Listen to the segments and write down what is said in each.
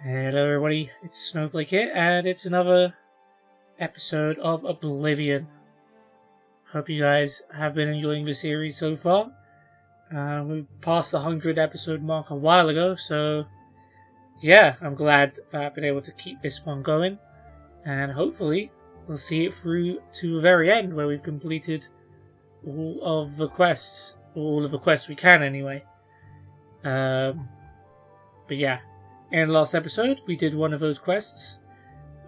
Hello everybody, it's Snowflake here, and it's another episode of Oblivion. Hope you guys have been enjoying the series so far. We passed the 100 episode mark a while ago, so yeah, I'm glad I've been able to keep this one going, and hopefully we'll see it through to the very end where we've completed all of the quests we can anyway. But yeah. In the last episode, we did one of those quests.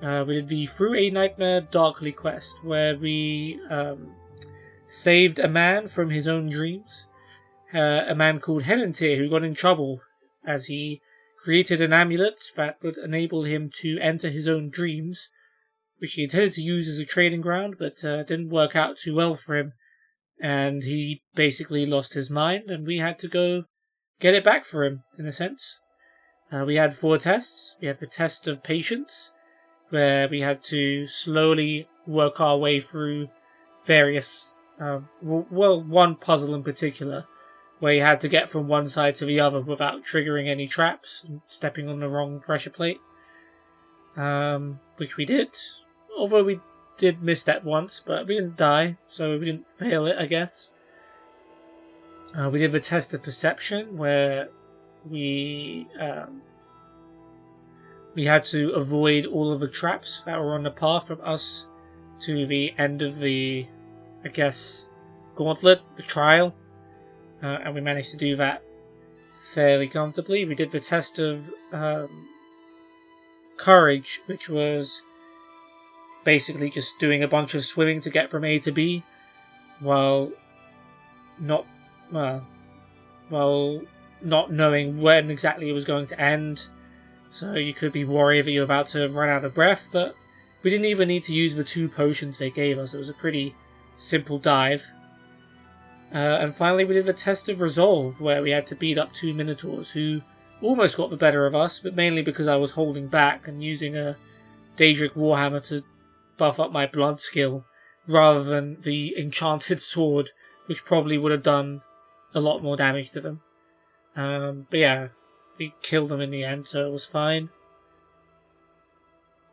We did the Through a Nightmare Darkly quest, where we saved a man from his own dreams. A man called Henentir, who got in trouble as he created an amulet that would enable him to enter his own dreams, which he intended to use as a trading ground, but didn't work out too well for him. And he basically lost his mind, and we had to go get it back for him, in a sense. We had 4 tests. We had the test of patience, where we had to slowly work our way through various, one puzzle in particular, where you had to get from one side to the other without triggering any traps and stepping on the wrong pressure plate, which we did, although we did miss that once, but we didn't die, so we didn't fail it, I guess. We did the test of perception, where we had to avoid all of the traps that were on the path from us to the end of the, gauntlet, the trial, and we managed to do that fairly comfortably. We did the test of courage, which was basically just doing a bunch of swimming to get from A to B, while not knowing when exactly it was going to end, so you could be worried that you're about to run out of breath, but we didn't even need to use the 2 potions they gave us. It was a pretty simple dive. And finally we did the test of resolve, where we had to beat up 2 minotaurs who almost got the better of us, but mainly because I was holding back and using a Daedric Warhammer to buff up my blood skill, rather than the enchanted sword, which probably would have done a lot more damage to them. But yeah, we killed them in the end, so it was fine.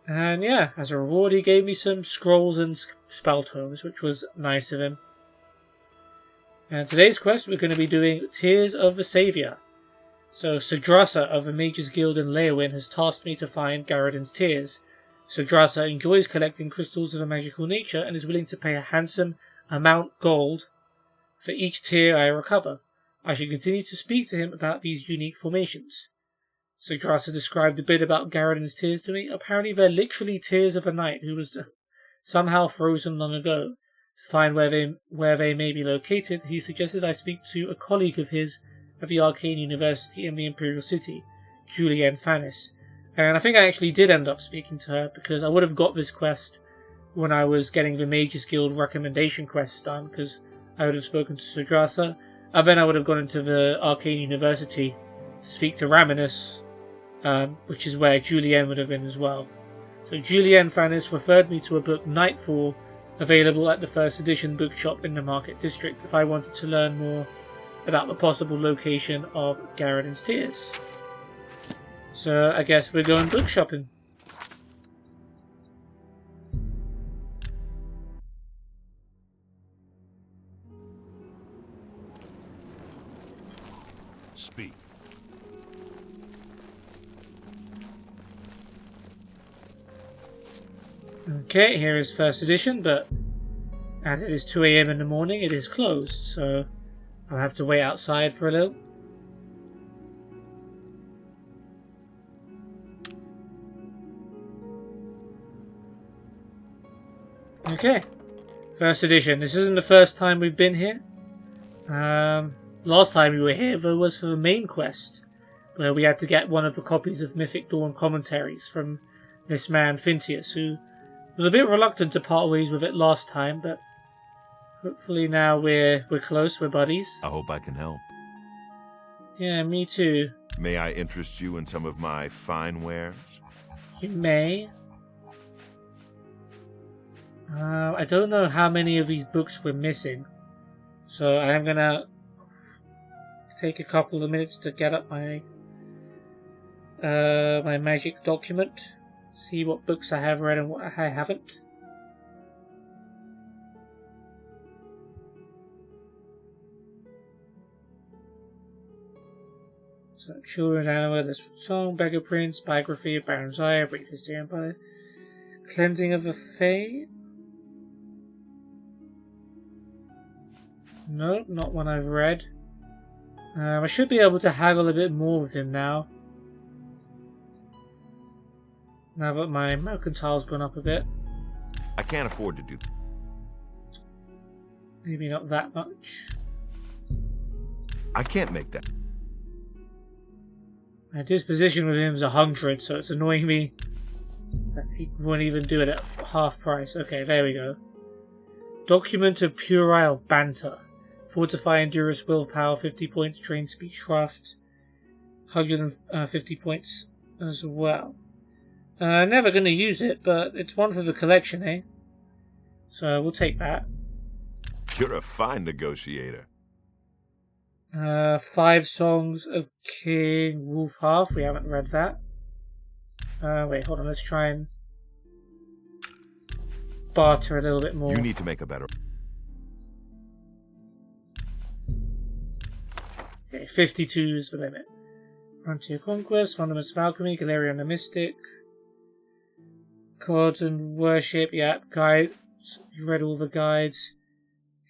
And yeah, as a reward he gave me some scrolls and spell tomes, which was nice of him. And today's quest we're going to be doing Tears of the Saviour. So Sadrasa of the Mages Guild in Leowyn has tasked me to find Garridan's tears. Sadrasa enjoys collecting crystals of a magical nature and is willing to pay a handsome amount gold for each tear I recover. I should continue to speak to him about these unique formations. Sadrasa described a bit about Garridan's tears to me. Apparently they're literally tears of a knight who was somehow frozen long ago. To find where they may be located, he suggested I speak to a colleague of his at the Arcane University in the Imperial City, Julienne Fannis. And I think I actually did end up speaking to her, because I would have got this quest when I was getting the Mages Guild recommendation quests done, because I would have spoken to Sadrasa. And then I would have gone into the Arcane University to speak to Raminus, which is where Julienne would have been as well. So Julienne Fannis referred me to a book, Nightfall, available at the first edition bookshop in the Market District, if I wanted to learn more about the possible location of Garridan's tears. So I guess we're going book shopping. Speak. Okay, here is first edition, but as it is 2 AM in the morning, it is closed, so I'll have to wait outside for a little. Okay, first edition. This isn't the first time we've been here. Last time we were here, though, was for the main quest, where we had to get one of the copies of Mythic Dawn commentaries from this man, Fintius, who was a bit reluctant to part ways with it last time, but hopefully now we're close, we're buddies. I hope I can help. Yeah, me too. May I interest you in some of my fine wares? You may. I don't know how many of these books we're missing, so I am gonna take a couple of minutes to get up my my magic document. See what books I have read and what I haven't. So, Children's Animal, this song, Beggar Prince, Biography of Baron Zaya, Brief History Empire, Cleansing of the Fae. No, not one I've read. I should be able to haggle a bit more with him now. Now that my mercantile's gone up a bit. I can't afford to do that. Maybe not that much. I can't make that. My disposition with him is 100, so it's annoying me that he won't even do it at half price. Okay, there we go. Document of puerile banter. Fortify endurance, willpower, 50 points. Train speechcraft, 150 points as well. Never going to use it, but it's one for the collection, eh? So we'll take that. You're a fine negotiator. 5 Songs of King Wolfhalf. We haven't read that. Wait, hold on. Let's try and barter a little bit more. You need to make a better... Okay, 52 is the limit. Frontier Conquest, Fundaments of Alchemy, Galerion the Mystic, Gods and Worship, yeah, guides. You read all the guides.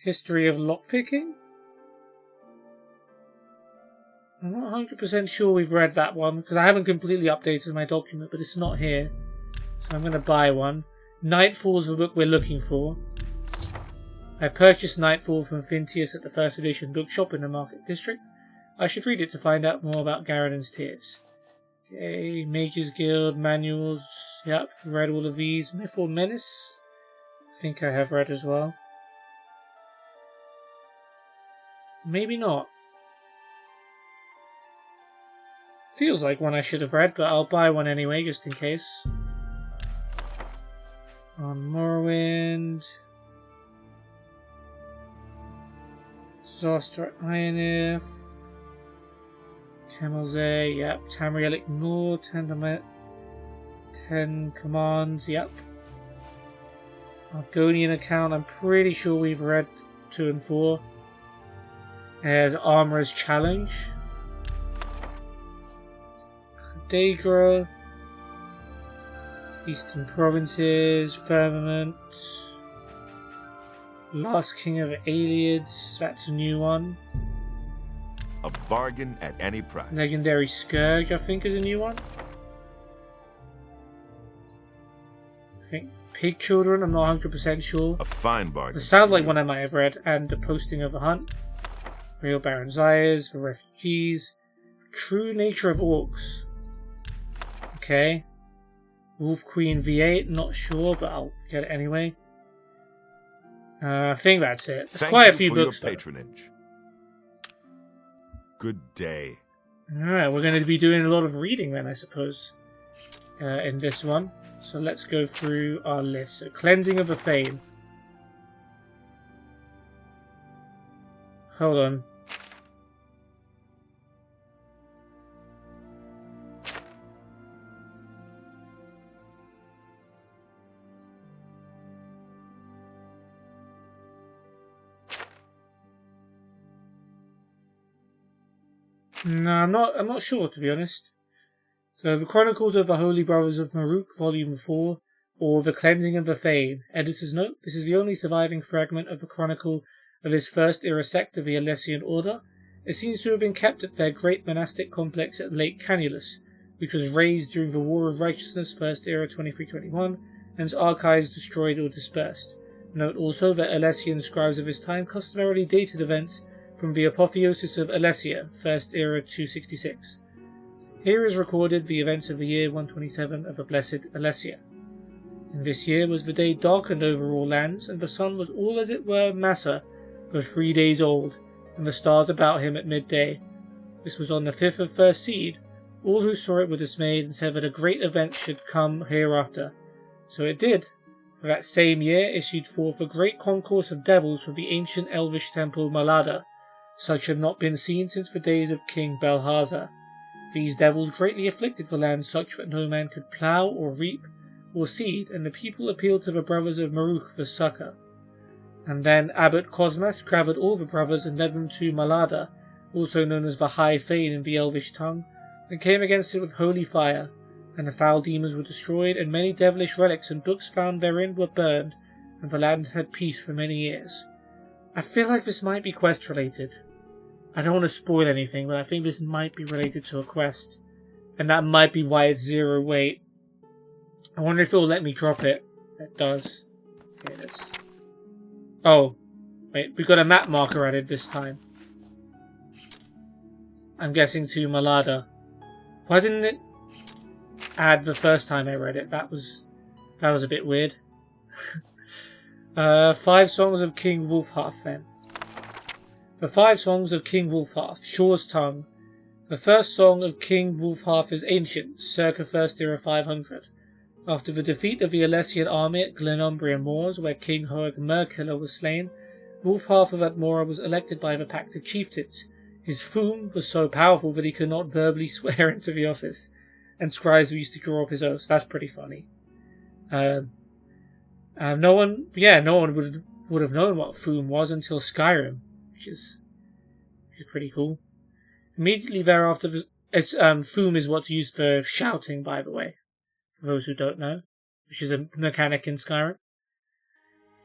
History of Lockpicking? I'm not 100% sure we've read that one, because I haven't completely updated my document, but it's not here. So I'm going to buy one. Nightfall's the book we're looking for. I purchased Nightfall from Fintius at the first edition bookshop in the Market District. I should read it to find out more about Garridan's Tears. Okay, Mages Guild, manuals, yep, read all of these. Myth or Menace? I think I have read as well. Maybe not. Feels like one I should have read, but I'll buy one anyway, just in case. On Morrowind. Disaster at Ionif. Camelze, yep. Tamriel Ignore, 10 Commands, yep. Argonian Account, I'm pretty sure we've read 2 and 4. There's Armorer's Challenge. Daedra. Eastern Provinces, Firmament. Last King of Aliads, that's a new one. A bargain at any price. Legendary Scourge, I think, is a new one. I think Pig Children, I'm not 100% sure. A fine bargain. It sounds like one I might have read. And The Posting of a Hunt. Real Baron Zayas, for Refugees. True Nature of Orcs. Okay. Wolf Queen V8, not sure, but I'll get it anyway. I think that's it. There's quite a few books. Thank you for your patronage. Good day. Alright, we're going to be doing a lot of reading then, I suppose, in this one. So let's go through our list. So, Cleansing of the Fane. Hold on. No, I'm not sure, to be honest. So, The Chronicles of the Holy Brothers of Maruk, Volume 4, or The Cleansing of the Fane. Editor's note, this is the only surviving fragment of the chronicle of this first era sect of the Alessian Order. It seems to have been kept at their great monastic complex at Lake Canulus, which was razed during the War of Righteousness, first era 2321, and its archives destroyed or dispersed. Note also that Alessian scribes of his time customarily dated events from the apotheosis of Alessia, first era 266. Here is recorded the events of the year 127 of the blessed Alessia. In this year was the day darkened over all lands, and the sun was all as it were Massa, but 3 days old, and the stars about him at midday. This was on the 5th of first seed. All who saw it were dismayed, and said that a great event should come hereafter. So it did. For that same year issued forth a great concourse of devils from the ancient elvish temple Malada. Such had not been seen since the days of King Belhazar. These devils greatly afflicted the land such that no man could plough or reap or seed, and the people appealed to the brothers of Maruk for succour. And then Abbot Cosmas gathered all the brothers and led them to Malada, also known as the High Fane in the Elvish tongue, and came against it with holy fire, and the foul demons were destroyed, and many devilish relics and books found therein were burned, and the land had peace for many years. I feel like this might be quest related. I don't want to spoil anything, but I think this might be related to a quest, and that might be why it's 0 weight. I wonder if it will let me drop it. It does. Here it is. Oh, wait, we got a map marker added this time. I'm guessing to Malada. Why didn't it add the first time I read it? That was a bit weird. 5 songs of King Wulfharth then. The 5 songs of King Wulfharth, Shore's Tongue. The first song of King Wulfharth is ancient, circa first era 500. After the defeat of the Alessian army at Glenumbrian Moors, where King Hoeg Merkiller was slain, Wulfharth of Atmora was elected by the Pact of Chieftains. His Foom was so powerful that he could not verbally swear into the office, and scribes used to draw up his oaths. That's pretty funny. No one would have known what Foom was until Skyrim, which is pretty cool. Immediately thereafter, Foom is what's used for shouting, by the way, for those who don't know, which is a mechanic in Skyrim.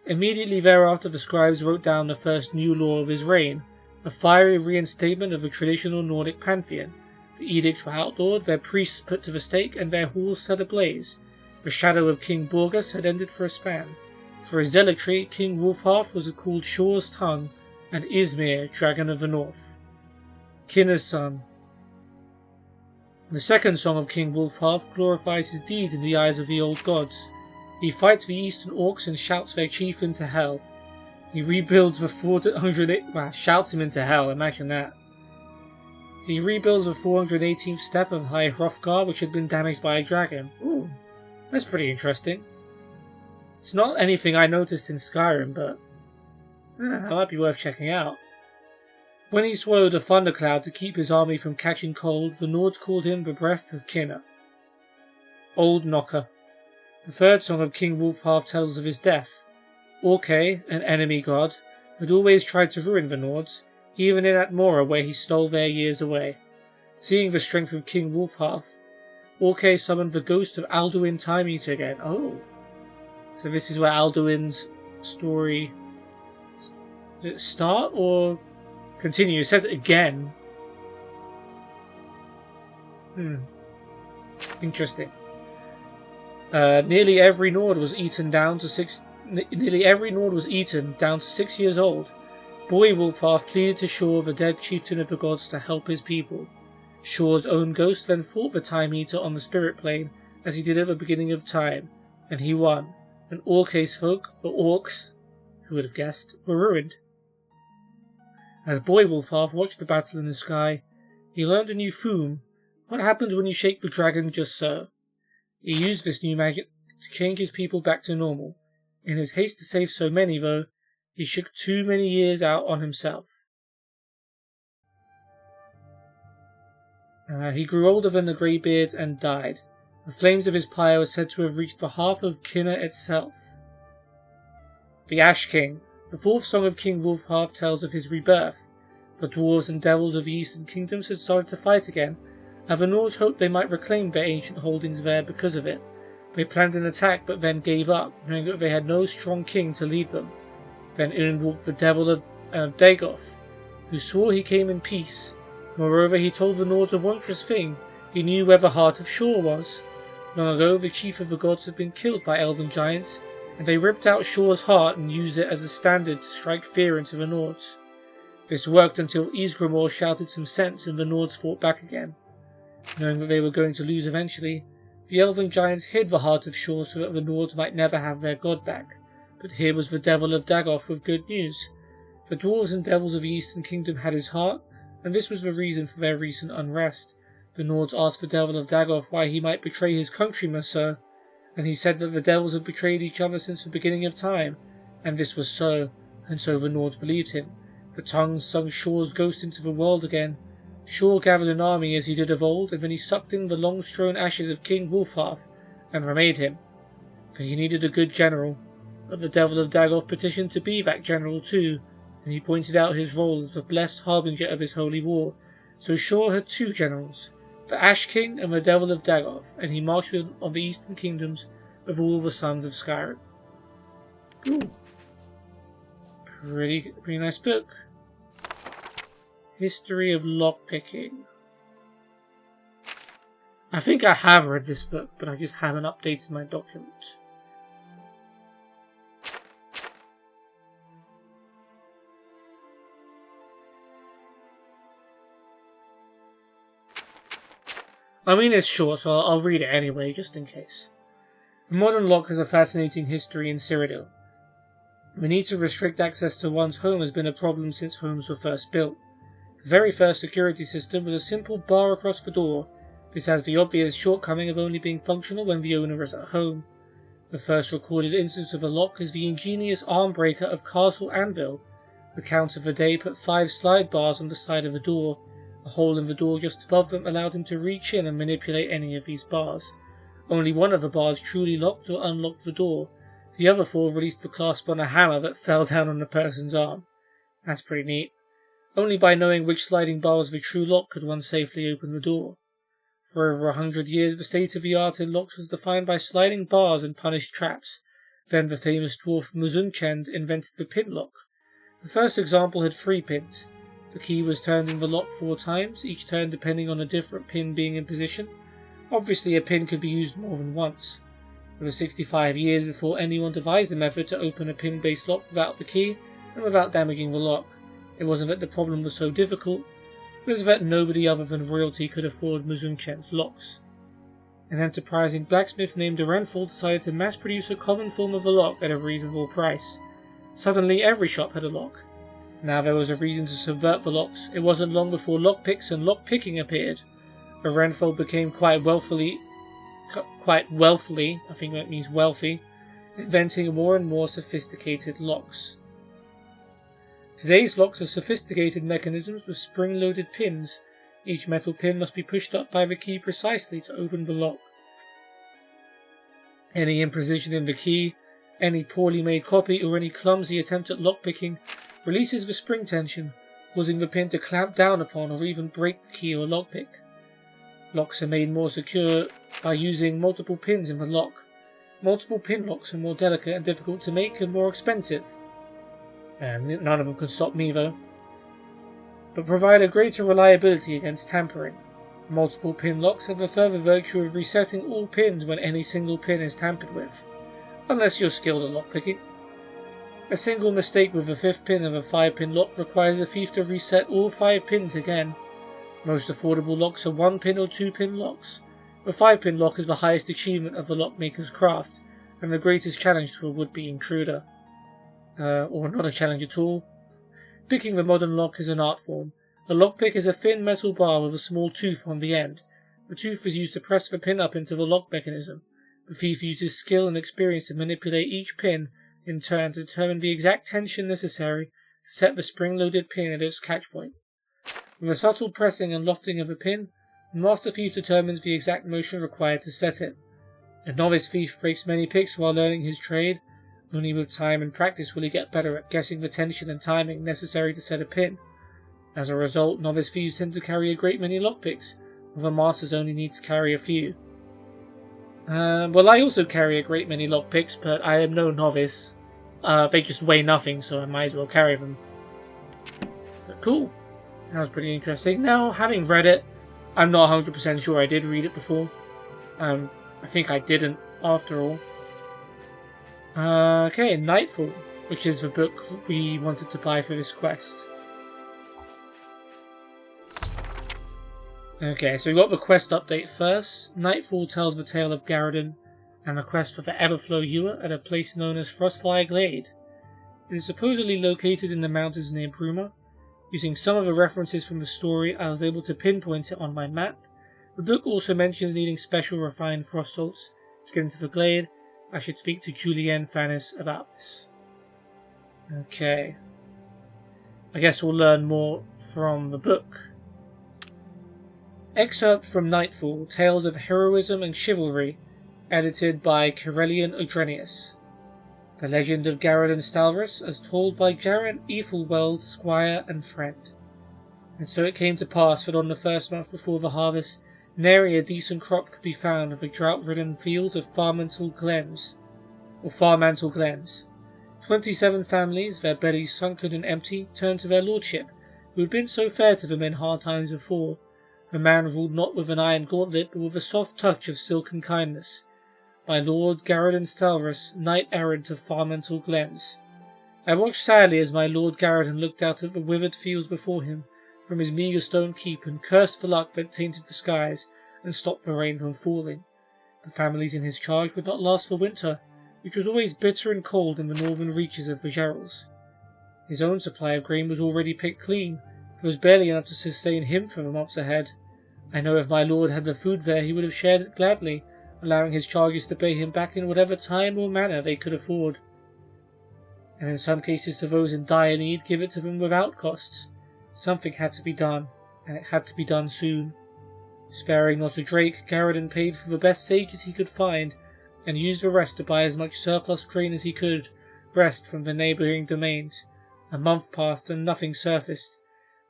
Immediately thereafter, the scribes wrote down the first new law of his reign, a fiery reinstatement of the traditional Nordic pantheon. The edicts were outlawed, their priests put to the stake, and their halls set ablaze. The shadow of King Borgus had ended for a span. For his zealotry, King Wulfharth was called Shore's Tongue, and Ismir, Dragon of the North. Kinna's son. The second song of King Wulfharth glorifies his deeds in the eyes of the old gods. He fights the eastern orcs and shouts their chief into hell. He rebuilds the 408... shouts him into hell, imagine that. He rebuilds the 418th step of High Hrothgar, which had been damaged by a dragon. Ooh, that's pretty interesting. It's not anything I noticed in Skyrim, but that might be worth checking out. When he swallowed a thundercloud to keep his army from catching cold, the Nords called him the Breath of Kinna. Old Knocker. The third song of King Wulfharth tells of his death. Orkay, an enemy god, had always tried to ruin the Nords, even in Atmora where he stole their years away. Seeing the strength of King Wulfharth, Orkay summoned the ghost of Alduin Time Eater again. Oh, so this is where Alduin's story... Did it start or continue? It says it again. Interesting. Nearly every Nord was eaten down to 6 years old. Boy Wulfharth pleaded to Shore, the dead chieftain of the gods, to help his people. Shore's own ghost then fought the Time Eater on the spirit plane, as he did at the beginning of time, and he won. And Orkay's folk, the orcs, who would have guessed, were ruined. As Boy Wulfharth watched the battle in the sky, he learned a new Foom. What happens when you shake the dragon just so? He used this new magic to change his people back to normal. In his haste to save so many, though, he shook too many years out on himself. He grew older than the Greybeards and died. The flames of his pyre were said to have reached the hearth of Kinna itself. The Ash King. The fourth song of King Wulfharth tells of his rebirth. The dwarves and devils of the eastern kingdoms had started to fight again, and the Nords hoped they might reclaim their ancient holdings there because of it. They planned an attack but then gave up, knowing that they had no strong king to lead them. Then in walked the devil of Dagoth, who swore he came in peace. Moreover, he told the Nords a wondrous thing. He knew where the heart of Shore was. Long ago, the chief of the gods had been killed by elven giants, and they ripped out Shore's heart and used it as a standard to strike fear into the Nords. This worked until Ysgramor shouted some sense and the Nords fought back again. Knowing that they were going to lose eventually, the elven giants hid the heart of Shore so that the Nords might never have their god back. But here was the devil of Dagoth with good news. The dwarves and devils of the Eastern Kingdom had his heart, and this was the reason for their recent unrest. The Nords asked the devil of Dagoth why he might betray his countrymen, sir, and he said that the devils had betrayed each other since the beginning of time, and this was so, and so the Nords believed him. The tongues sung Shore's ghost into the world again. Shaw gathered an army as he did of old, and then he sucked in the long-strown ashes of King Wulfharth and remade him. For he needed a good general, but the Devil of Dagoth petitioned to be that general too, and he pointed out his role as the blessed harbinger of his holy war. So Shaw had 2 generals, the Ash King and the Devil of Dagoth, and he marched on the eastern kingdoms of all the sons of Skyrim. Ooh. Pretty nice book. History of Lockpicking. I think I have read this book, but I just haven't updated my document. I mean, it's short, so I'll read it anyway, just in case. The modern lock has a fascinating history in Cyrodiil. The need to restrict access to one's home has been a problem since homes were first built. The very first security system was a simple bar across the door. This has the obvious shortcoming of only being functional when the owner is at home. The first recorded instance of a lock is the ingenious arm breaker of Castle Anvil. The Count of the Day put 5 slide bars on the side of the door. A hole in the door just above them allowed him to reach in and manipulate any of these bars. Only one of the bars truly locked or unlocked the door. The other 4 released the clasp on a hammer that fell down on the person's arm. That's pretty neat. Only by knowing which sliding bar was the true lock could one safely open the door. For over 100 years, the state-of-the-art in locks was defined by sliding bars and punished traps. Then the famous dwarf Muzunchend invented the pin lock. The first example had 3 pins. The key was turned in the lock 4 times, each turn depending on a different pin being in position. Obviously, a pin could be used more than once. It was 65 years before anyone devised a method to open a pin-based lock without the key and without damaging the lock. It wasn't that the problem was so difficult, it was that nobody other than royalty could afford Muzungchen's locks. An enterprising blacksmith named Renfall decided to mass-produce a common form of a lock at a reasonable price. Suddenly, every shop had a lock. Now there was a reason to subvert the locks. It wasn't long before lockpicks and lockpicking appeared. But Renfall became quite wealthy, I think that means wealthy, inventing more and more sophisticated locks. Today's locks are sophisticated mechanisms with spring-loaded pins. Each metal pin must be pushed up by the key precisely to open the lock. Any imprecision in the key, any poorly made copy, or any clumsy attempt at lockpicking releases the spring tension, causing the pin to clamp down upon or even break the key or lockpick. Locks are made more secure by using multiple pins in the lock. Multiple pin locks are more delicate and difficult to make and more expensive. And none of them can stop me though. But provide a greater reliability against tampering. Multiple pin locks have the further virtue of resetting all pins when any single pin is tampered with, unless you're skilled at lockpicking. A single mistake with the 5th pin of a 5-pin lock requires the thief to reset all 5 pins again. Most affordable locks are 1-pin or 2-pin locks. The 5-pin lock is the highest achievement of the lockmaker's craft, and the greatest challenge to a would-be intruder. Or not a challenge at all. Picking the modern lock is an art form. A lockpick is a thin metal bar with a small tooth on the end. The tooth is used to press the pin up into the lock mechanism. The thief uses skill and experience to manipulate each pin in turn to determine the exact tension necessary to set the spring-loaded pin at its catch point. With a subtle pressing and lofting of a pin, the master thief determines the exact motion required to set it. A novice thief breaks many picks while learning his trade. Only with time and practice will he get better at guessing the tension and timing necessary to set a pin. As a result, novice thieves tend to carry a great many lockpicks, while the masters only need to carry a few. Well, I also carry a great many lockpicks, but I am no novice. They just weigh nothing, so I might as well carry them. But cool. That was pretty interesting. Now, having read it, I'm not 100% sure I did read it before. I think I didn't, after all. Okay, Nightfall, which is the book we wanted to buy for this quest. Okay, so we got the quest update first. Nightfall tells the tale of Garridan and the quest for the Everflow Ewer at a place known as Frostfire Glade. It is supposedly located in the mountains near Bruma. Using some of the references from the story, I was able to pinpoint it on my map. The book also mentions needing special refined frost salts to get into the glade. I should speak to Julienne Fannis about this. Okay. I guess we'll learn more from the book. Excerpt from Nightfall, Tales of Heroism and Chivalry, edited by Garridan Odrenius. The Legend of Garridan Stalvus, as told by Jared Ethelweld, squire and friend. And so it came to pass that on the first month before the harvest, nary a decent crop could be found of the drought-ridden fields of Farmantle Glens. 27 families, their bellies sunken and empty, turned to their lordship, who had been so fair to them in hard times before. The man ruled not with an iron gauntlet, but with a soft touch of silken kindness. My lord Garridan Stalvus, knight-errant of Farmantle Glens. I watched sadly as my lord Garridan looked out at the withered fields before him from his meagre stone keep, and cursed the luck that tainted the skies and stopped the rain from falling. The families in his charge would not last the winter, which was always bitter and cold in the northern reaches of the Gerals. His own supply of grain was already picked clean, but was barely enough to sustain him for the months ahead. I know if my lord had the food there, he would have shared it gladly, allowing his charges to pay him back in whatever time or manner they could afford. And in some cases to those in dire need, give it to them without costs. Something had to be done, and it had to be done soon. Sparing not a drake, Garridan paid for the best sages he could find, and used the rest to buy as much surplus grain as he could wrest from the neighbouring domains. A month passed and nothing surfaced.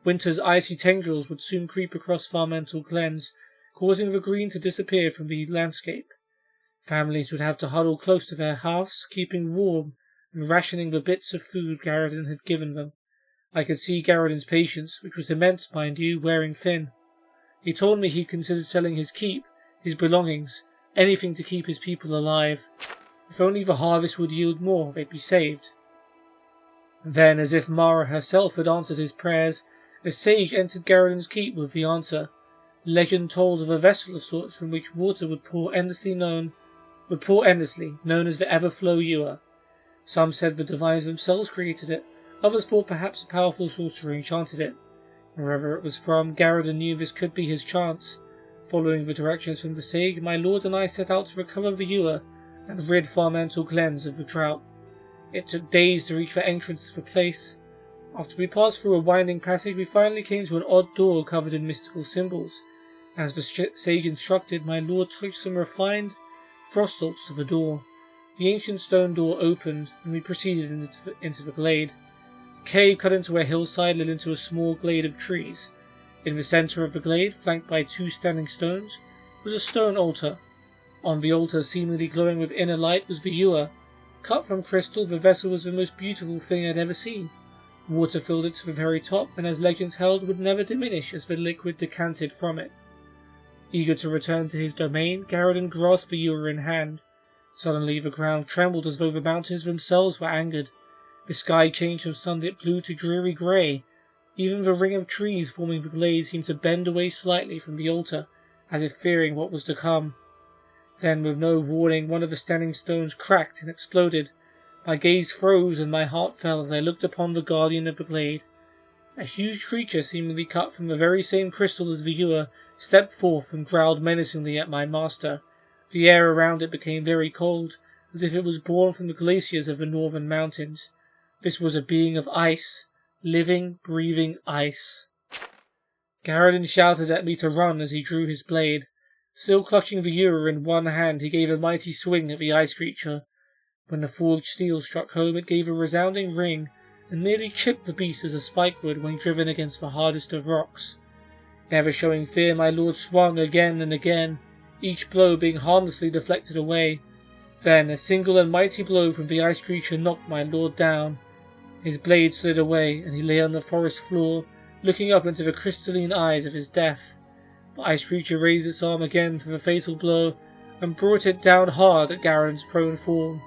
Winter's icy tendrils would soon creep across Farmantle Glens, causing the green to disappear from the landscape. Families would have to huddle close to their hearths, keeping warm and rationing the bits of food Garridan had given them. I could see Garridan's patience, which was immense, mind you, wearing thin. He told me he considered selling his keep, his belongings, anything to keep his people alive. If only the harvest would yield more, they'd be saved. Then, as if Mara herself had answered his prayers, a sage entered Garridan's keep with the answer. Legend told of a vessel of sorts from which water would pour endlessly, known as the Everflow Ewer. Some said the divines themselves created it, others thought perhaps a powerful sorcerer enchanted it. Wherever it was from, Garridan knew this could be his chance. Following the directions from the sage, my lord and I set out to recover the Ewer and rid Farmantle Glens of the drought. It took days to reach the entrance to the place. After we passed through a winding passage, we finally came to an odd door covered in mystical symbols. As the sage instructed, my lord touched some refined frost salts to the door. The ancient stone door opened, and we proceeded into the glade. A cave cut into a hillside led into a small glade of trees. In the centre of the glade, flanked by 2 standing stones, was a stone altar. On the altar, seemingly glowing with inner light, was the ewer. Cut from crystal, the vessel was the most beautiful thing I had ever seen. Water filled it to the very top, and as legends held, would never diminish as the liquid decanted from it. Eager to return to his domain, Garridan grasped the ewer in hand. Suddenly the ground trembled as though the mountains themselves were angered. The sky changed from sunlit blue to dreary grey. Even the ring of trees forming the glade seemed to bend away slightly from the altar, as if fearing what was to come. Then, with no warning, one of the standing stones cracked and exploded. My gaze froze and my heart fell as I looked upon the guardian of the glade. A huge creature, seemingly cut from the very same crystal as the ewer, stepped forth and growled menacingly at my master. The air around it became very cold, as if it was born from the glaciers of the northern mountains. This was a being of ice, living, breathing ice. Garridan shouted at me to run as he drew his blade. Still clutching the ewer in one hand, he gave a mighty swing at the ice creature. When the forged steel struck home, it gave a resounding ring, and nearly chipped the beast as a spike would when driven against the hardest of rocks. Never showing fear, my lord swung again and again, each blow being harmlessly deflected away. Then a single and mighty blow from the ice creature knocked my lord down. His blade slid away, and he lay on the forest floor, looking up into the crystalline eyes of his death. The ice creature raised its arm again for the fatal blow, and brought it down hard at Garridan's prone form.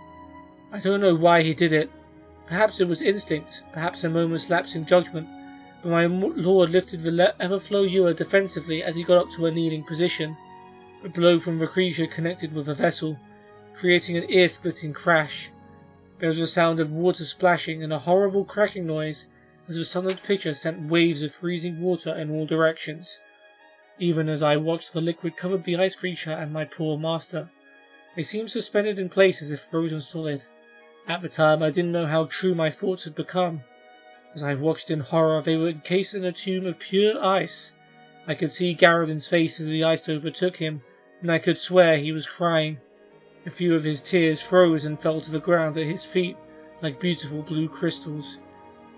I don't know why he did it. Perhaps it was instinct, perhaps a moment's lapse in judgment, but my lord lifted the Everflow ewer defensively as he got up to a kneeling position. A blow from the creature connected with the vessel, creating an ear-splitting crash. There was a sound of water splashing and a horrible cracking noise as the sunlit pitcher sent waves of freezing water in all directions. Even as I watched, the liquid covered the ice creature and my poor master. They seemed suspended in place as if frozen solid. At the time, I didn't know how true my thoughts had become. As I watched in horror, they were encased in a tomb of pure ice. I could see Garridan's face as the ice overtook him, and I could swear he was crying. A few of his tears froze and fell to the ground at his feet like beautiful blue crystals.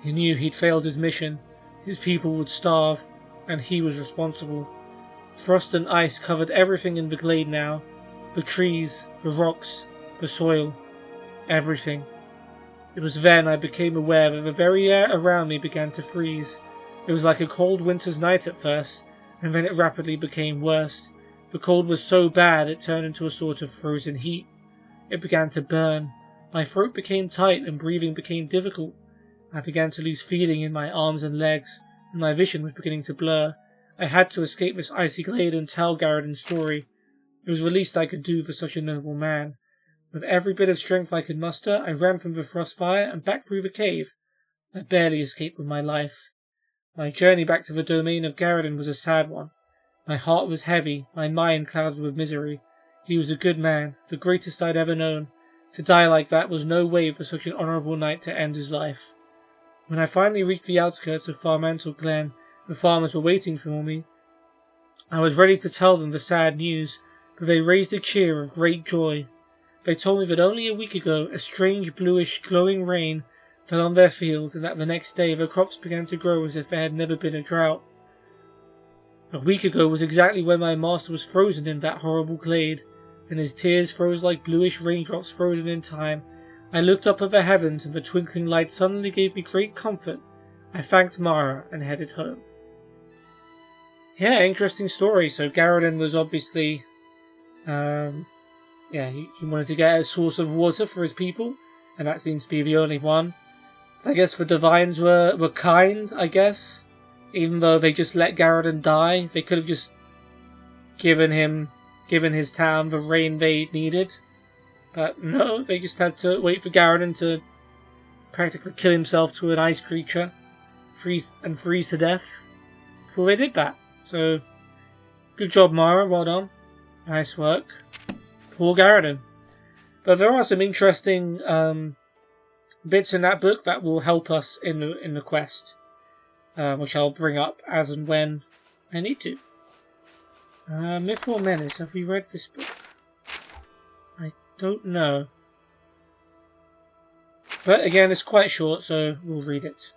He knew he'd failed his mission. His people would starve, and he was responsible. Frost and ice covered everything in the glade now. The trees, the rocks, the soil, everything. It was then I became aware that the very air around me began to freeze. It was like a cold winter's night at first, and then it rapidly became worse. The cold was so bad it turned into a sort of frozen heat. It began to burn. My throat became tight and breathing became difficult. I began to lose feeling in my arms and legs, and my vision was beginning to blur. I had to escape this icy glade and tell Garridan's story. It was the least I could do for such a noble man. With every bit of strength I could muster, I ran from the frostfire and back through the cave. I barely escaped with my life. My journey back to the domain of Garridan was a sad one. My heart was heavy, my mind clouded with misery. He was a good man, the greatest I'd ever known. To die like that was no way for such an honourable knight to end his life. When I finally reached the outskirts of Farmantle Glen, the farmers were waiting for me. I was ready to tell them the sad news, but they raised a cheer of great joy. They told me that only a week ago a strange bluish glowing rain fell on their field, and that the next day the crops began to grow as if there had never been a drought. A week ago was exactly when my master was frozen in that horrible glade, and his tears froze like bluish raindrops frozen in time. I looked up at the heavens, and the twinkling light suddenly gave me great comfort. I thanked Mara and headed home. Yeah, interesting story. So Garridan was obviously, he wanted to get a source of water for his people, and that seems to be the only one. I guess the Divines were kind, I guess. Even though they just let Garridan die, they could have just given his town the rain they needed. But no, they just had to wait for Garridan to practically kill himself to an ice creature, freeze to death, before they did that. So, good job, Mara, well done. Nice work. Poor Garridan. But there are some interesting bits in that book that will help us in the quest, which I'll bring up as and when I need to. Myth or Menace, have we read this book? I don't know. But again, it's quite short, so we'll read it.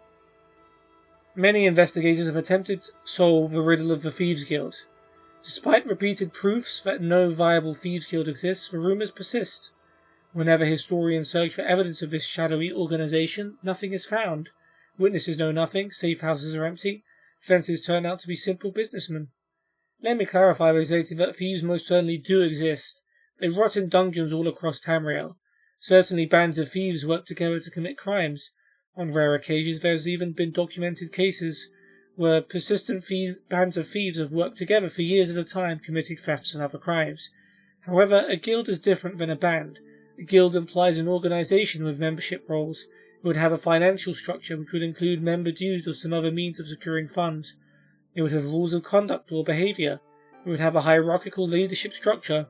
Many investigators have attempted to solve the riddle of the Thieves Guild. Despite repeated proofs that no viable Thieves Guild exists, the rumours persist. Whenever historians search for evidence of this shadowy organisation, nothing is found. Witnesses know nothing, safe houses are empty, fences turn out to be simple businessmen. Let me clarify by stating that thieves most certainly do exist. They rot in dungeons all across Tamriel. Certainly bands of thieves work together to commit crimes. On rare occasions there has even been documented cases where persistent bands of thieves have worked together for years at a time committing thefts and other crimes. However, a guild is different than a band. A guild implies an organisation with membership roles. It would have a financial structure which would include member dues or some other means of securing funds. It would have rules of conduct or behaviour. It would have a hierarchical leadership structure.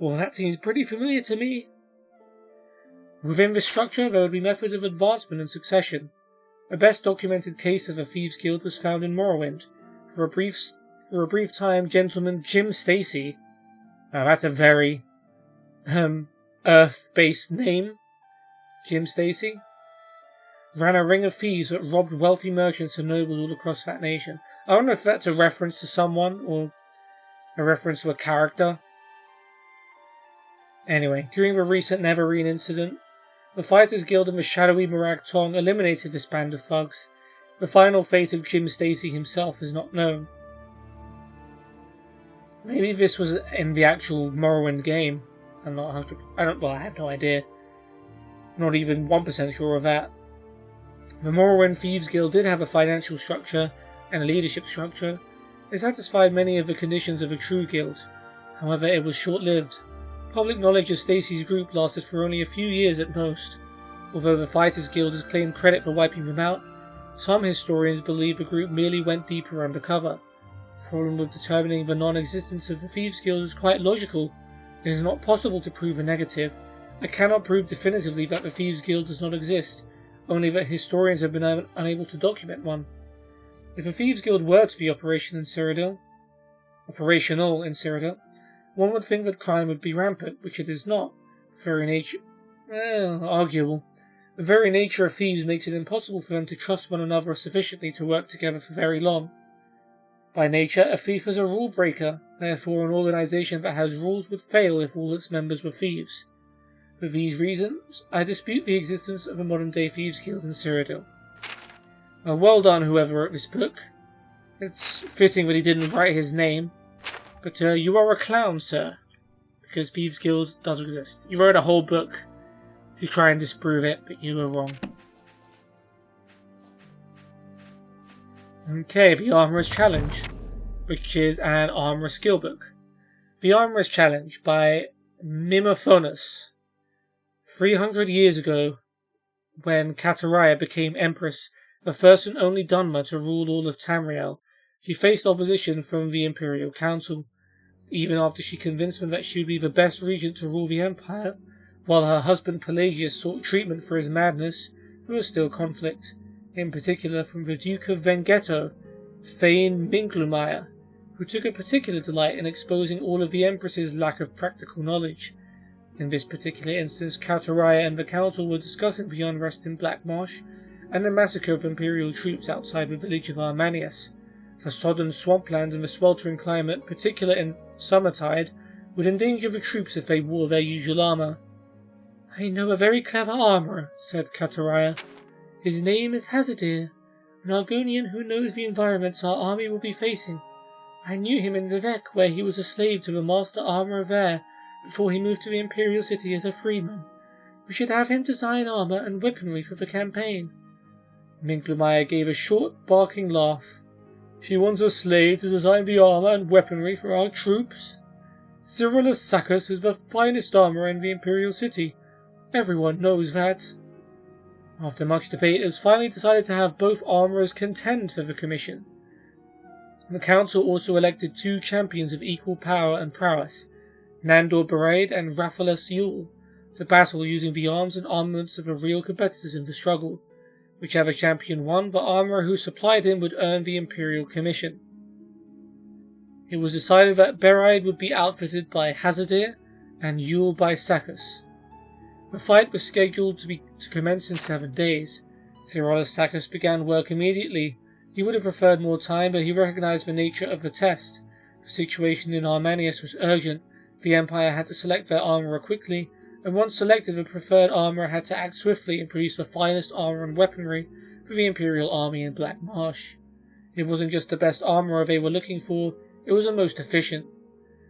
Well, that seems pretty familiar to me. Within this structure, there would be methods of advancement and succession. The best documented case of a thieves' guild was found in Morrowind. For a brief time, gentleman Jim Stacy, now that's a very Earth-based name, Jim Stacy, ran a ring of thieves that robbed wealthy merchants and nobles all across that nation. I don't know if that's a reference to someone or a reference to a character. Anyway, during the recent Neverine incident, the Fighters Guild and the shadowy Morag Tong eliminated this band of thugs. The final fate of Jim Stacy himself is not known. Maybe this was in the actual Morrowind game. I have no idea. Not even 1% sure of that. The Morrowind Thieves Guild did have a financial structure and a leadership structure. It satisfied many of the conditions of a true guild. However, it was short-lived. Public knowledge of Stacy's group lasted for only a few years at most. Although the Fighters Guild has claimed credit for wiping them out, some historians believe the group merely went deeper undercover. The problem with determining the non-existence of the Thieves Guild is quite logical. It is not possible to prove a negative. I cannot prove definitively that the Thieves Guild does not exist, only that historians have been unable to document one. If a thieves' guild were to be operational in Cyrodiil, one would think that crime would be rampant, which it is not. Very nature, arguable. The very nature of thieves makes it impossible for them to trust one another sufficiently to work together for very long. By nature, a thief is a rule breaker, therefore an organization that has rules would fail if all its members were thieves. For these reasons, I dispute the existence of a modern-day thieves' guild in Cyrodiil. Well done, whoever wrote this book. It's fitting that he didn't write his name, but you are a clown, sir, because thieves' guild does exist. You wrote a whole book to try and disprove it, but you were wrong. Okay, the Armorer's Challenge, which is an Armorer skill book. The Armorer's Challenge by Mimophonus. 300 years ago, when Kataraya became Empress, the first and only Dunmer to rule all of Tamriel, she faced opposition from the Imperial Council. Even after she convinced them that she would be the best regent to rule the Empire, while her husband Pelagius sought treatment for his madness, there was still conflict, in particular from the Duke of Vengetto, Thane Minklumire, who took a particular delight in exposing all of the Empress's lack of practical knowledge. In this particular instance, Kataraya and the Council were discussing the unrest in Black Marsh and the massacre of Imperial troops outside the village of Armanius. The sodden swampland and the sweltering climate, particularly in summertide, would endanger the troops if they wore their usual armour. "I know a very clever armourer," said Kataraya. "His name is Hazadir, an Argonian who knows the environments our army will be facing. I knew him in Vivec, where he was a slave to the Master Armourer there before he moved to the Imperial City as a freeman. We should have him design armour and weaponry for the campaign." Minklumire gave a short, barking laugh. "She wants a slave to design the armour and weaponry for our troops? Cyrillus Sacus is the finest armourer in the Imperial City. Everyone knows that." After much debate, it was finally decided to have both armourers contend for the commission. The council also elected 2 champions of equal power and prowess, Nandor Beraid and Raphaelus Yule, to battle using the arms and armaments of the real competitors in the struggle. Whichever champion won, the armourer who supplied him would earn the Imperial Commission. It was decided that Beraid would be outfitted by Hazadir and Yule by Sacus. The fight was scheduled to commence in 7 days. Cyrillus Sacus began work immediately. He would have preferred more time, but he recognized the nature of the test. The situation in Armanius was urgent. The Empire had to select their armourer quickly, and once selected, the preferred armourer had to act swiftly and produce the finest armour and weaponry for the Imperial army in Black Marsh. It wasn't just the best armourer they were looking for, it was the most efficient.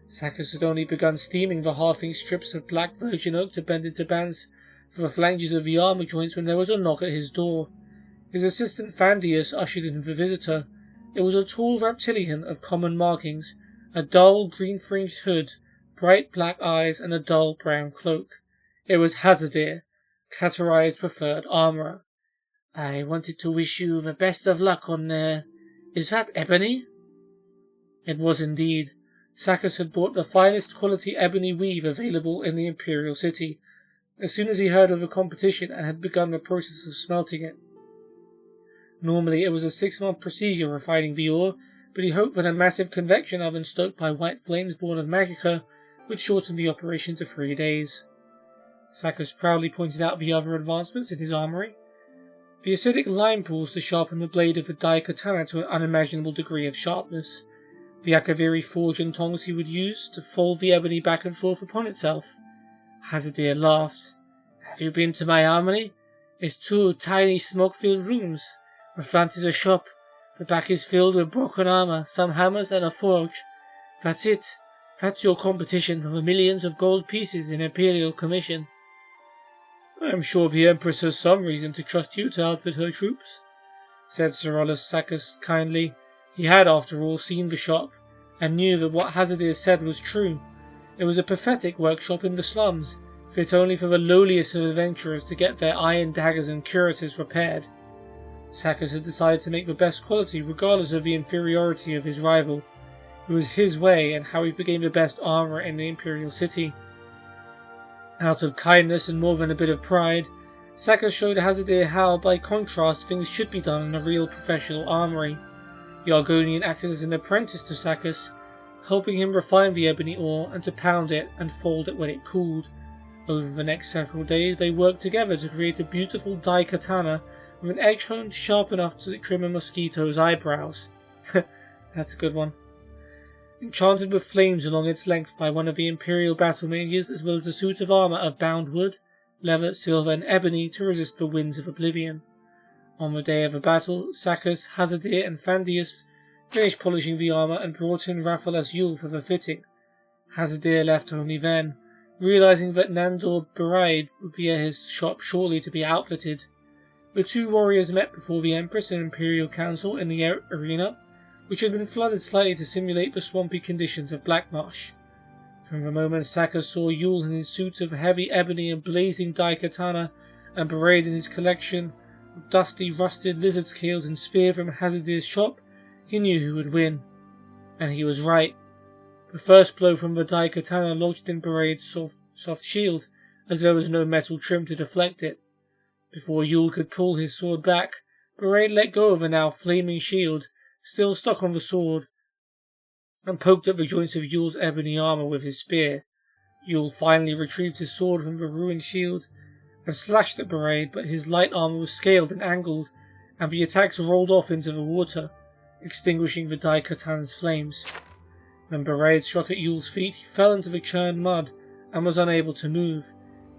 Sacus had only begun steaming the half-inch strips of black virgin oak to bend into bands for the flanges of the armour joints when there was a knock at his door. His assistant Fandius ushered in the visitor. It was a tall reptilian of common markings, a dull green-fringed hood, bright black eyes, and a dull brown cloak. It was Hazadir, Kataraya's preferred armourer. "I wanted to wish you the best of luck on there. Is that ebony?" It was indeed. Sacus had bought the finest quality ebony weave available in the Imperial City, as soon as he heard of the competition and had begun the process of smelting it. Normally it was a 6-month procedure refining the ore, but he hoped that a massive convection oven stoked by white flames born of Magica would shorten the operation to 3 days. Sacus proudly pointed out the other advancements in his armory. The acidic lime pools to sharpen the blade of the Dai Katana to an unimaginable degree of sharpness. The Akaviri forge and tongs he would use to fold the ebony back and forth upon itself. Hazadir laughed. "Have you been to my armory? It's 2 tiny smoke-filled rooms. The front is a shop. The back is filled with broken armour, some hammers, and a forge. That's it. That's your competition for the millions of gold pieces in Imperial Commission." "I am sure the Empress has some reason to trust you to outfit her troops," said Cyrillus Sacus kindly. He had, after all, seen the shop, and knew that what Hazadir said was true. It was a pathetic workshop in the slums, fit only for the lowliest of adventurers to get their iron daggers and cuirasses repaired. Sacus had decided to make the best quality regardless of the inferiority of his rival. It was his way, and how he became the best armourer in the Imperial City. Out of kindness and more than a bit of pride, Sacus showed Hazadir how, by contrast, things should be done in a real professional armoury. The Argonian acted as an apprentice to Sakis, helping him refine the ebony ore and to pound it and fold it when it cooled. Over the next several days, they worked together to create a beautiful dai katana with an edge honed sharp enough to trim a mosquito's eyebrows. That's a good one. Enchanted with flames along its length by one of the Imperial battle mages, as well as a suit of armour of bound wood, leather, silver, and ebony to resist the winds of Oblivion. On the day of the battle, Sakis, Hazadir, and Fandius finished polishing the armour and brought in Raphael's Yule for the fitting. Hazadir left only then, realizing that Nandor Baraid would be at his shop shortly to be outfitted. The two warriors met before the Empress and Imperial Council in the arena, which had been flooded slightly to simulate the swampy conditions of Blackmarsh. From the moment Sakis saw Yule in his suit of heavy ebony and blazing dai katana, and Baraid in his collection of dusty, rusted lizard scales and spear from Hazadir's shop, he knew who would win. And he was right. The first blow from the dai katana lodged in Baraid's soft shield, as there was no metal trim to deflect it. Before Yule could pull his sword back, Baraid let go of a now flaming shield, still stuck on the sword, and poked at the joints of Yule's ebony armour with his spear. Yule finally retrieved his sword from the ruined shield and slashed at Baraid, but his light armour was scaled and angled, and the attacks rolled off into the water, extinguishing the dai katana's flames. When Baraid struck at Yule's feet, he fell into the churned mud and was unable to move.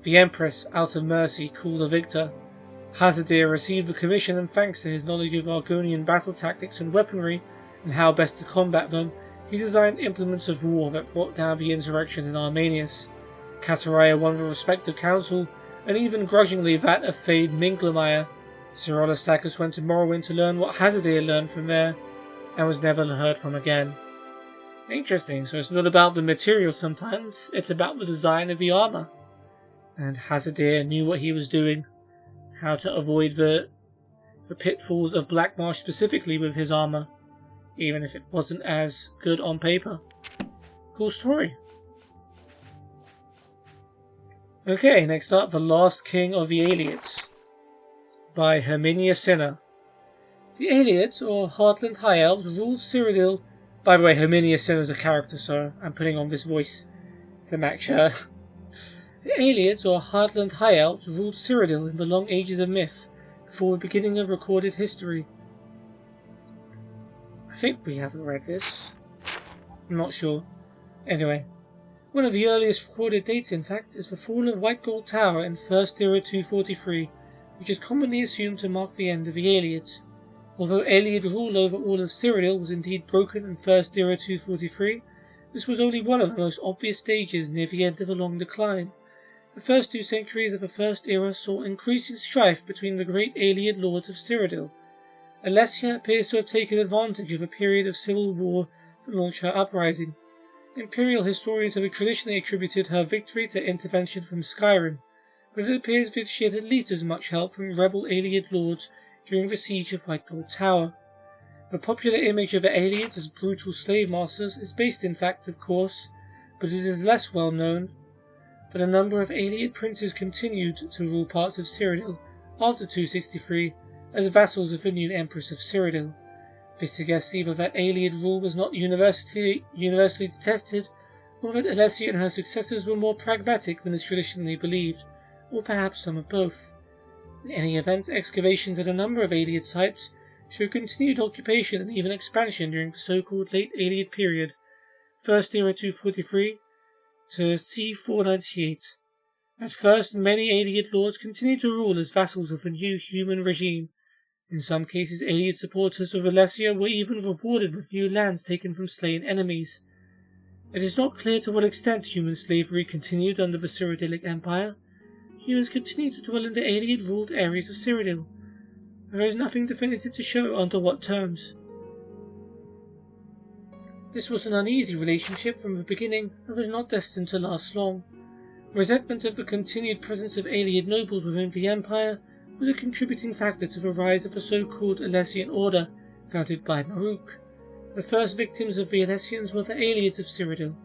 The Empress, out of mercy, called a victor. Hazadir received the commission, and thanks to his knowledge of Argonian battle tactics and weaponry and how best to combat them, he designed implements of war that brought down the insurrection in Armenius. Kataraya won the respect of council, and even grudgingly that of Fade Minglemire. Sirola Sakis went to Morrowind to learn what Hazadir learned from there, and was never heard from again. Interesting, so it's not about the material sometimes, it's about the design of the armour. And Hazadir knew what he was doing, how to avoid the pitfalls of Blackmarsh specifically with his armour, even if it wasn't as good on paper. Cool story. Okay, next up, The Last King of the Aelids by Herminia Sinner. The Aelids, or Heartland High Elves, ruled Cyrodiil. By the way, Herminia Sinner is a character, so I'm putting on this voice to match her. The Aelids, or Heartland High Elves, ruled Cyrodiil in the long ages of myth, before the beginning of recorded history. I think we haven't read this. I'm not sure. Anyway, one of the earliest recorded dates, in fact, is the fall of White Gold Tower in 1st Era 243, which is commonly assumed to mark the end of the Aelids. Although Aeliad rule over all of Cyrodiil was indeed broken in 1st Era 243, this was only one of the most obvious stages near the end of a long decline. The first 2 centuries of the First Era saw increasing strife between the great Aeliad lords of Cyrodiil. Alessia appears to have taken advantage of a period of civil war to launch her uprising. Imperial historians have traditionally attributed her victory to intervention from Skyrim, but it appears that she had at least as much help from rebel Aeliad lords during the siege of White Gold Tower. The popular image of the Aelids as brutal slave masters is based in fact, of course, but it is less well known that a number of Aeliad princes continued to rule parts of Cyrodiil after 263 as vassals of the new Empress of Cyrodiil. This suggests either that Aeliad rule was not universally detested, or that Alessia and her successors were more pragmatic than is traditionally believed, or perhaps some of both. In any event, excavations at a number of Aeliad sites show continued occupation and even expansion during the so-called Late Aeliad period, 1st Era 243 to c. 498. At first, many Aeliad lords continued to rule as vassals of the new human regime. In some cases, Aeliad supporters of Alessia were even rewarded with new lands taken from slain enemies. It is not clear to what extent human slavery continued under the Cyrodiilic Empire. Humans continued to dwell in the Aeliad-ruled areas of Cyrodiil. There is nothing definitive to show under what terms. This was an uneasy relationship from the beginning and was not destined to last long. Resentment of the continued presence of Aeliad nobles within the Empire was a contributing factor to the rise of the so-called Alessian Order, founded by Maruk. The first victims of the Alessians were the Aelids of Cyrodiil.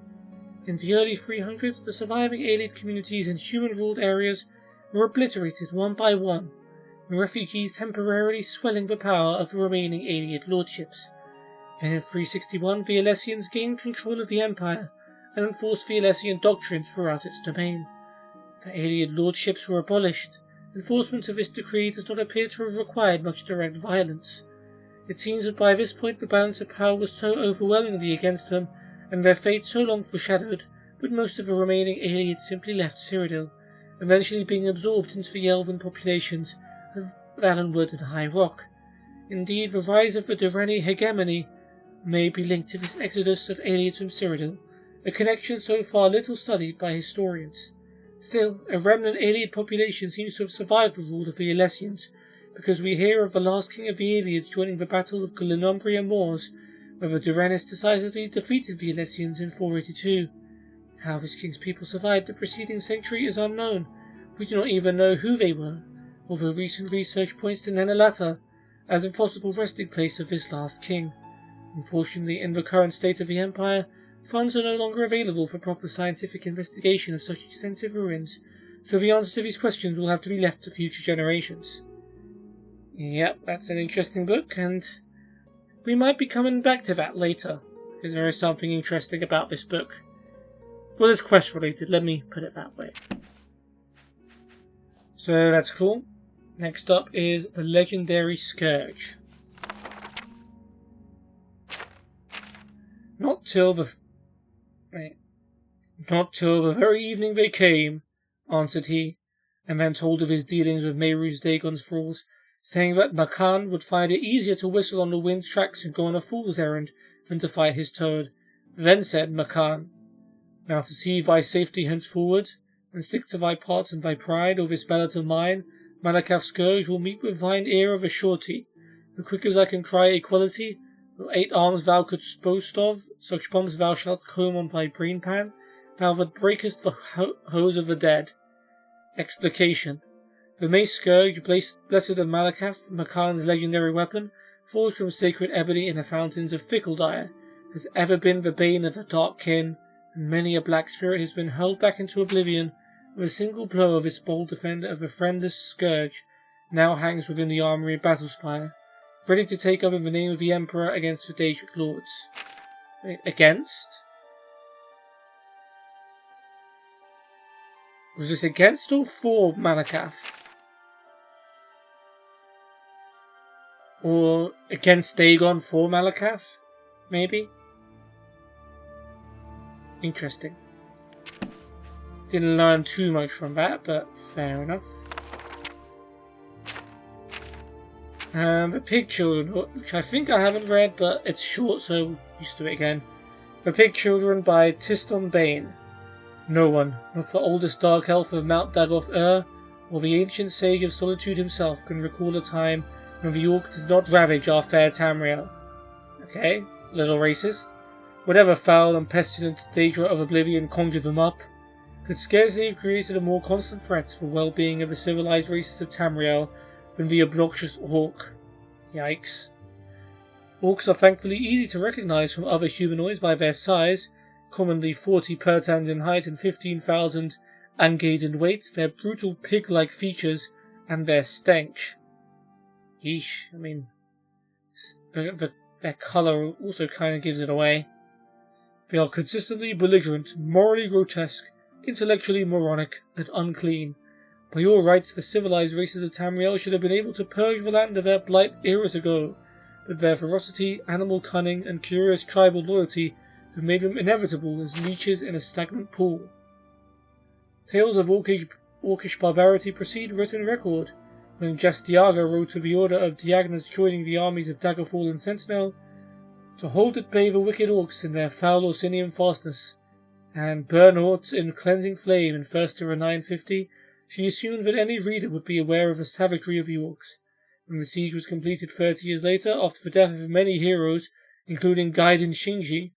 In the early 300s, the surviving Aelid communities in human-ruled areas were obliterated one by one, the refugees temporarily swelling the power of the remaining Aeliad lordships. Then in 361, the Alessians gained control of the Empire and enforced the Alessian doctrines throughout its domain. The Aeolian lordships were abolished. Enforcement of this decree does not appear to have required much direct violence. It seems that by this point the balance of power was so overwhelmingly against them, and their fate so long foreshadowed, that most of the remaining Aeolians simply left Cyrodiil, eventually being absorbed into the elven populations of Valenwood and High Rock. Indeed, the rise of the Durrani hegemony may be linked to this exodus of Aeolians from Cyrodiil, a connection so far little studied by historians. Still, a remnant Aeolid population seems to have survived the rule of the Alessians, because we hear of the last king of the Aeolids joining the Battle of Glenumbria Moors, where the Durranis decisively defeated the Alessians in 482. How this king's people survived the preceding century is unknown. We do not even know who they were, although recent research points to Nenalata as a possible resting place of this last king. Unfortunately, in the current state of the Empire, funds are no longer available for proper scientific investigation of such extensive ruins, so the answer to these questions will have to be left to future generations. Yep, that's an interesting book, and we might be coming back to that later, because there is something interesting about this book. Well, it's quest related, let me put it that way. So that's cool. Next up is the Legendary Scourge. Not till the very evening they came, answered he, and then told of his dealings with Meru's Dagon's thralls, saying that Makan would find it easier to whistle on the wind's tracks and go on a fool's errand than to fight his toad. Then said Makan, "Now to see thy safety henceforward, and stick to thy parts and thy pride, or this ballot of mine, Malakaf's scourge will meet with thine ear of a surety. The quick as I can cry equality, though 8 arms thou couldst boast of, such bombs thou shalt comb on thy brain pan, thou that breakest the hose of the dead." Explication. The mace scourge, blessed of Malakaf, Makan's legendary weapon, forged from sacred ebony in the fountains of Fickledire, has ever been the bane of the dark kin, and many a black spirit has been hurled back into oblivion with a single blow of this bold defender of the friendless scourge, now hangs within the armory of Battlespire, ready to take up in the name of the Emperor against the Daedric Lords. Wait, against? Was this against or for Malakaf? Or against Dagon for Malakaf? Maybe? Interesting. Didn't learn too much from that, but fair enough. The Pig Children, which I think I haven't read, but it's short, so we'll used to it again. The Pig Children by Tiston Bane. No one, not the oldest dark elf of Mount Dagoth or the ancient sage of Solitude himself, can recall a time when the Orc did not ravage our fair Tamriel. Okay, little racist. Whatever foul and pestilent Daedra of Oblivion conjured them up, could scarcely have created a more constant threat to the well-being of the civilized races of Tamriel than the obnoxious Orc. Yikes. Orcs are thankfully easy to recognize from other humanoids by their size, commonly 40 pertans in height and 15,000 angate in weight, their brutal pig-like features, and their stench. Yeesh, I mean, their colour also kind of gives it away. They are consistently belligerent, morally grotesque, intellectually moronic, and unclean. By all rights, the civilized races of Tamriel should have been able to purge the land of their blight eras ago, but their ferocity, animal cunning, and curious tribal loyalty have made them inevitable as leeches in a stagnant pool. Tales of orcish barbarity precede written record. When Jastiaga wrote to the order of Diagnas joining the armies of Daggerfall and Sentinel, to hold at bay the wicked orcs in their foul Orsinian fastness, and Bernhort in Cleansing Flame in 1st Era 950, she assumed that any reader would be aware of the savagery of the orcs. When the siege was completed 30 years later, after the death of many heroes, including Garridan Shinji,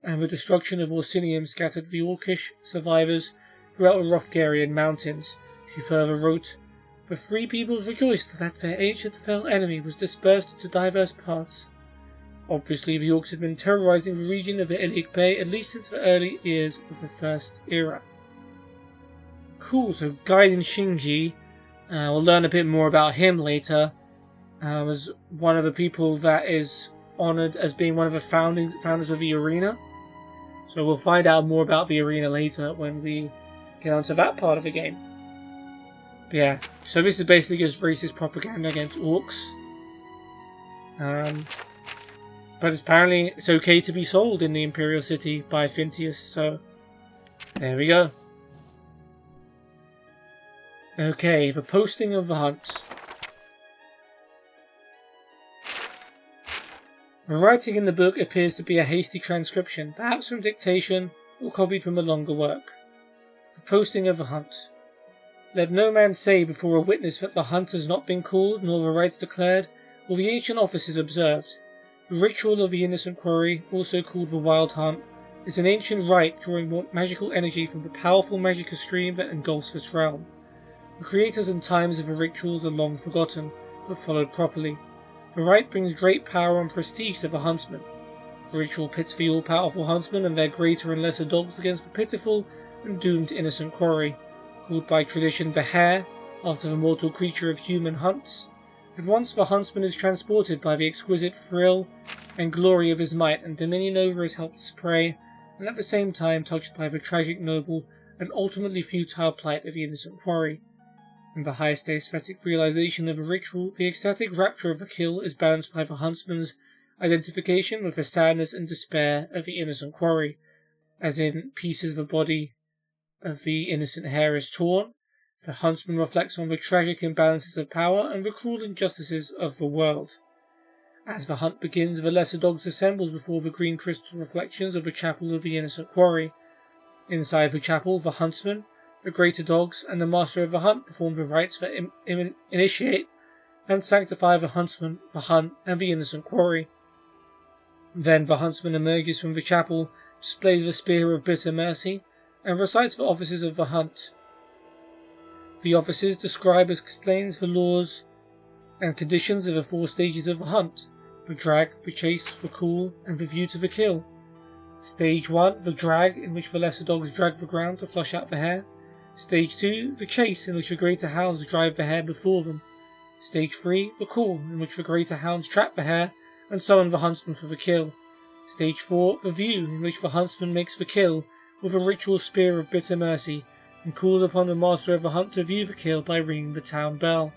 and the destruction of Orsinium scattered the orcish survivors throughout the Hrothgarian mountains, she further wrote, "The three peoples rejoiced that their ancient fell enemy was dispersed into diverse parts." Obviously, the orcs had been terrorizing the region of the Iliac Bay at least since the early years of the First Era. Cool, so Garridan Shinji, we'll learn a bit more about him later, was one of the people that is honoured as being one of the founders of the arena. So we'll find out more about the arena later when we get onto that part of the game. But yeah, so this is basically just racist propaganda against orcs. But apparently it's okay to be sold in the Imperial City by Fintius, so there we go. Okay, the posting of the hunt. The writing in the book appears to be a hasty transcription, perhaps from dictation or copied from a longer work. The posting of the hunt. Let no man say before a witness that the hunt has not been called, nor the rites declared, or the ancient offices observed. The ritual of the innocent quarry, also called the wild hunt, is an ancient rite drawing magical energy from the powerful magical stream that engulfs this realm. The creators and times of the rituals are long forgotten, but followed properly. The rite brings great power and prestige to the huntsman. The ritual pits the all-powerful huntsmen and their greater and lesser dogs against the pitiful and doomed innocent quarry, called by tradition the hare, after the mortal creature of human hunts. At once the huntsman is transported by the exquisite thrill and glory of his might and dominion over his helpless prey, and at the same time touched by the tragic, noble, and ultimately futile plight of the innocent quarry. In the highest aesthetic realization of a ritual, the ecstatic rapture of the kill is balanced by the huntsman's identification with the sadness and despair of the innocent quarry, as in pieces of the body of the innocent hare is torn. The huntsman reflects on the tragic imbalances of power and the cruel injustices of the world. As the hunt begins, the lesser dogs assembles before the green crystal reflections of the chapel of the innocent quarry. Inside the chapel, the huntsman, the greater dogs, and the master of the hunt perform the rites that initiate and sanctify the huntsman, the hunt, and the innocent quarry. Then the huntsman emerges from the chapel, displays the spear of bitter mercy, and recites the offices of the hunt. The offices describe and explains the laws and conditions of the 4 stages of the hunt: the drag, the chase, the call, and the view to the kill. Stage 1, the drag, in which the lesser dogs drag the ground to flush out the hare. Stage 2, the chase, in which the greater hounds drive the hare before them. Stage 3, the call, in which the greater hounds trap the hare and summon the huntsman for the kill. Stage 4, the view, in which the huntsman makes the kill with a ritual spear of bitter mercy, and calls upon the master of the hunt to view the kill by ringing the town bell.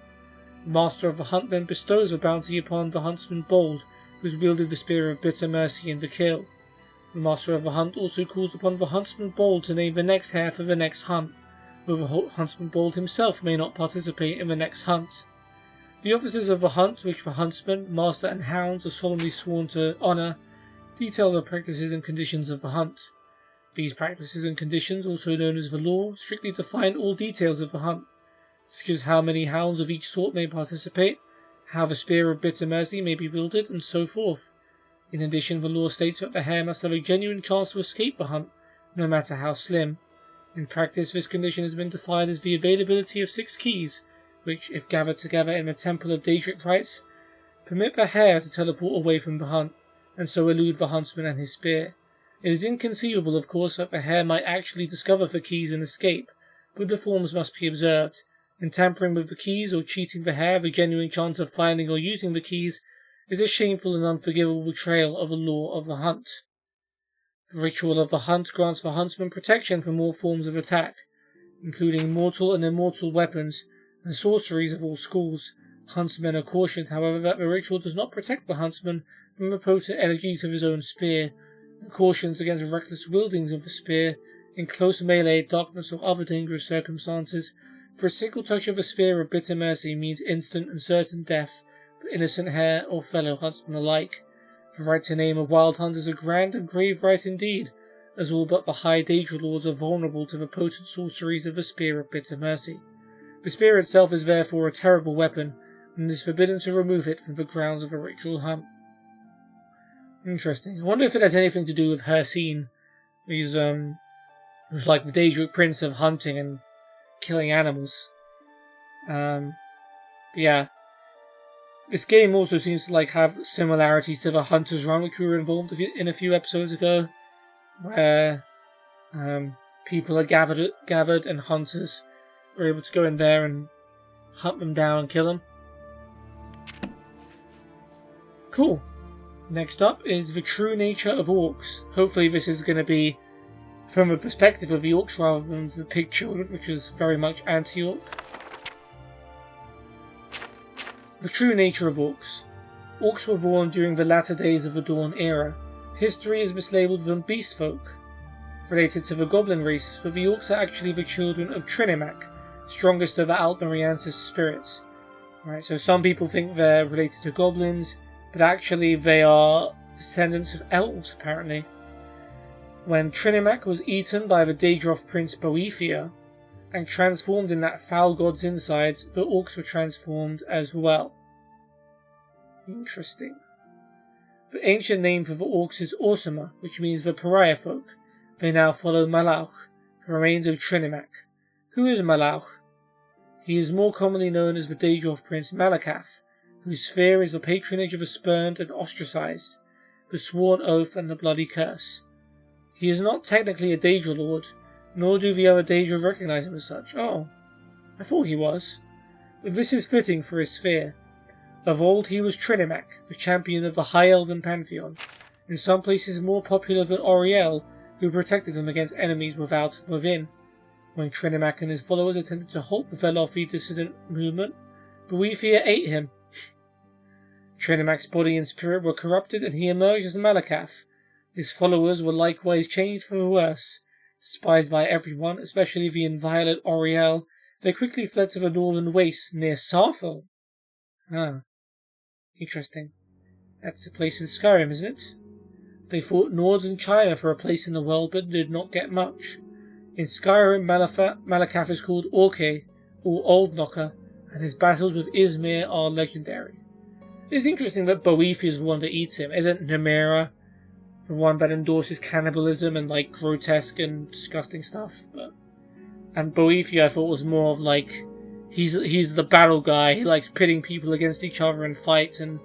The master of the hunt then bestows a bounty upon the huntsman bold, who has wielded the spear of bitter mercy in the kill. The master of the hunt also calls upon the huntsman bold to name the next hare for the next hunt, though the huntsman bold himself may not participate in the next hunt. The officers of the hunt, which the huntsman, master, and hounds are solemnly sworn to honour, detail the practices and conditions of the hunt. These practices and conditions, also known as the law, strictly define all details of the hunt, such as how many hounds of each sort may participate, how the spear of bitter mercy may be wielded, and so forth. In addition, the law states that the hare must have a genuine chance to escape the hunt, no matter how slim. In practice, this condition has been defined as the availability of 6 keys, which, if gathered together in the Temple of Daedric rites, permit the hare to teleport away from the hunt, and so elude the huntsman and his spear. It is inconceivable, of course, that the hare might actually discover the keys and escape, but the forms must be observed. In tampering with the keys or cheating the hare, the genuine chance of finding or using the keys is a shameful and unforgivable betrayal of the law of the hunt. The ritual of the hunt grants the huntsman protection from all forms of attack, including mortal and immortal weapons and sorceries of all schools. Huntsmen are cautioned, however, that the ritual does not protect the huntsman from the potent energies of his own spear, and cautions against reckless wielding of the spear in close melee, darkness, or other dangerous circumstances, for a single touch of a spear of bitter mercy means instant and certain death for innocent hare or fellow huntsman alike. The right to name a wild hunt is a grand and grave right indeed, as all but the high Daedra lords are vulnerable to the potent sorceries of the spear of bitter mercy. The spear itself is therefore a terrible weapon, and it is forbidden to remove it from the grounds of a ritual hunt. Interesting. I wonder if it has anything to do with Hircine, who's like the Daedric prince of hunting and killing animals. Yeah. This game also seems to have similarities to the Hunter's Run, which we were involved in a few episodes ago, where people are gathered and hunters are able to go in there and hunt them down and kill them. Cool. Next up is the true nature of orcs. Hopefully this is going to be from the perspective of the orcs rather than the pig children, which is very much anti-orc. The true nature of orcs. Orcs were born during the latter days of the Dawn era. History is mislabeled them beast folk, related to the goblin race, but the orcs are actually the children of Trinimac, strongest of the Altmeri ancestor spirits. Right, so some people think they're related to goblins, but actually they are descendants of elves, apparently. When Trinimac was eaten by the Daedroth prince Boethia, and transformed in that foul god's insides, the orcs were transformed as well. Interesting. The ancient name for the orcs is Orsama, which means the pariah folk. They now follow Malauch, the remains of Trinimac. Who is Malauch? He is more commonly known as the Daedroth prince Malakath, whose sphere is the patronage of the spurned and ostracized, the sworn oath and the bloody curse. He is not technically a Daedra lord, nor do the other Daedra recognize him as such. Oh, I thought he was. But this is fitting for his sphere. Of old he was Trinimac, the champion of the High Elven Pantheon, in some places more popular than Auriel, who protected them against enemies without and within. When Trinimac and his followers attempted to halt the Velothi dissident movement, Boethia ate him. Trinimac's body and spirit were corrupted and he emerged as Malakath. His followers were likewise changed for the worse. Despised by everyone, especially the inviolate Auriel, they quickly fled to the northern wastes near Sarthel. Ah, interesting. That's a place in Skyrim, isn't it? They fought Nords and China for a place in the world, but did not get much. In Skyrim, Malakath is called Orke, or Old Knocker, and his battles with Izmir are legendary. It's interesting that Boethia is the one that eats him. Isn't Nemera the one that endorses cannibalism and like grotesque and disgusting stuff? And Boethia I thought was more of like he's the battle guy. He likes pitting people against each other in fights and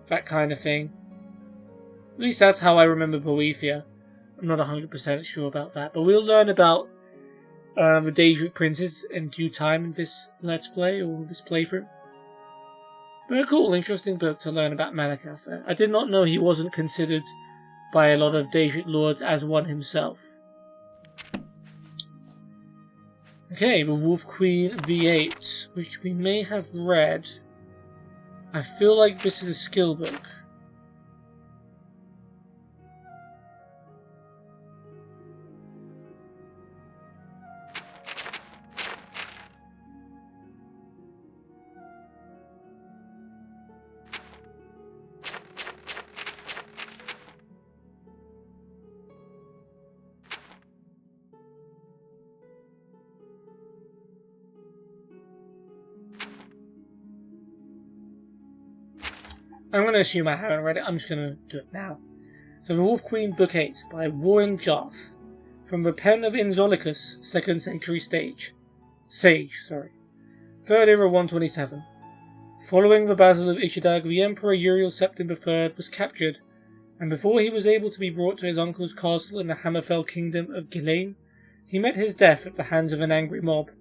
that kind of thing. At least that's how I remember Boethia. I'm not 100% sure about that, but we'll learn about the Daedric princes in due time in this Let's Play or this playthrough. But a cool, interesting book to learn about Malakath. I did not know he wasn't considered by a lot of Daedric lords as one himself. Okay, the Wolf Queen V8, which we may have read. I feel like this is a skill book. I'm going to assume I haven't read it, I'm just going to do it now. So The Wolf Queen Book 8 by Warren Jarth. From the pen of Inzolicus, 2nd century Sage. Third era 127. Following the Battle of Ishidag, the Emperor Uriel Septim III was captured, and before he was able to be brought to his uncle's castle in the Hammerfell kingdom of Ghislaine, he met his death at the hands of an angry mob.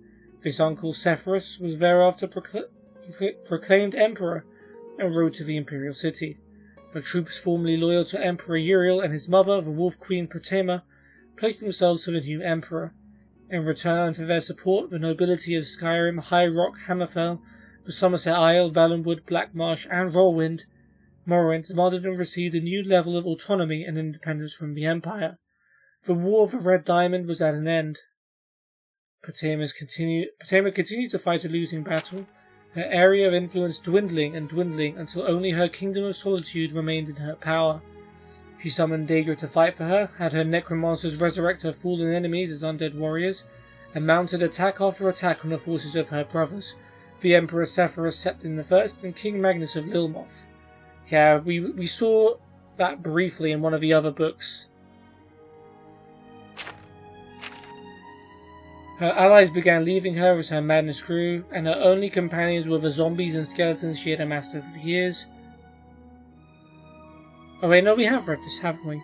This uncle, Sepphoris, was thereafter proclaimed emperor and rode to the imperial city. The troops formerly loyal to Emperor Uriel and his mother, the Wolf Queen Protema, pledged themselves to the new emperor. In return for their support, the nobility of Skyrim, High Rock, Hammerfell, the Somerset Isle, Valenwood, Blackmarsh, and Morrowind demanded and received a new level of autonomy and independence from the Empire. The War of the Red Diamond was at an end. Protema continued to fight a losing battle, her area of influence dwindling and dwindling until only her Kingdom of Solitude remained in her power. She summoned Daedra to fight for her, had her necromancers resurrect her fallen enemies as undead warriors, and mounted attack after attack on the forces of her brothers, the Emperor Sepphoris Septim I and King Magnus of Lilmoth. Yeah, we saw that briefly in one of the other books. Her allies began leaving her as her madness grew, and her only companions were the zombies and skeletons she had amassed over the years. Oh wait, no, we have read this, haven't we?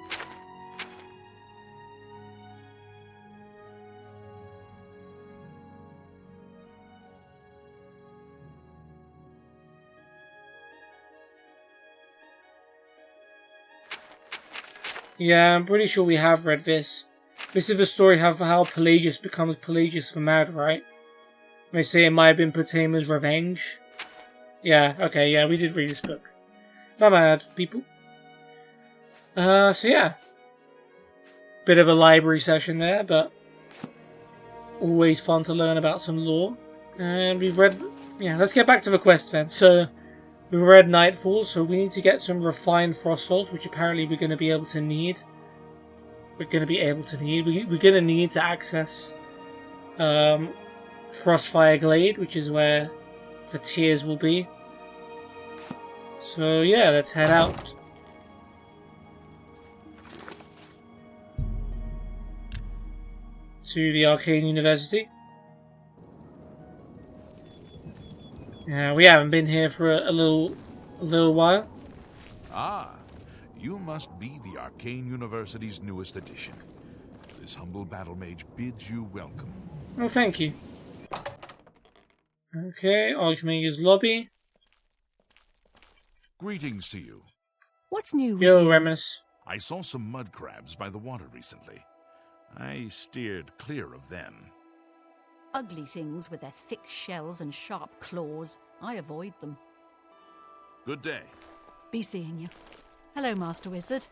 Yeah, I'm pretty sure we have read this. This is the story of how Pelagius becomes Pelagius the Mad, right? They say it might have been Potama's revenge. Yeah, okay, yeah, we did read this book. Not bad, people. So yeah. Bit of a library session there, but always fun to learn about some lore. And we've read... Yeah, let's get back to the quest then. So, we've read Nightfall, so we need to get some refined frost salt, which apparently we're going to be able to need. We're going to need to access Frostfire Glade, which is where the tiers will be. So yeah, let's head out. To the Arcane University. Yeah, we haven't been here for a little while. Ah, you must be the Arcane University's newest addition. This humble battle mage bids you welcome. Oh, thank you. Okay, Archmage's lobby. Greetings to you. What's new with Yo, you? Remus. I saw some mud crabs by the water recently. I steered clear of them. Ugly things with their thick shells and sharp claws. I avoid them. Good day. Be seeing you. Hello, Master Wizard.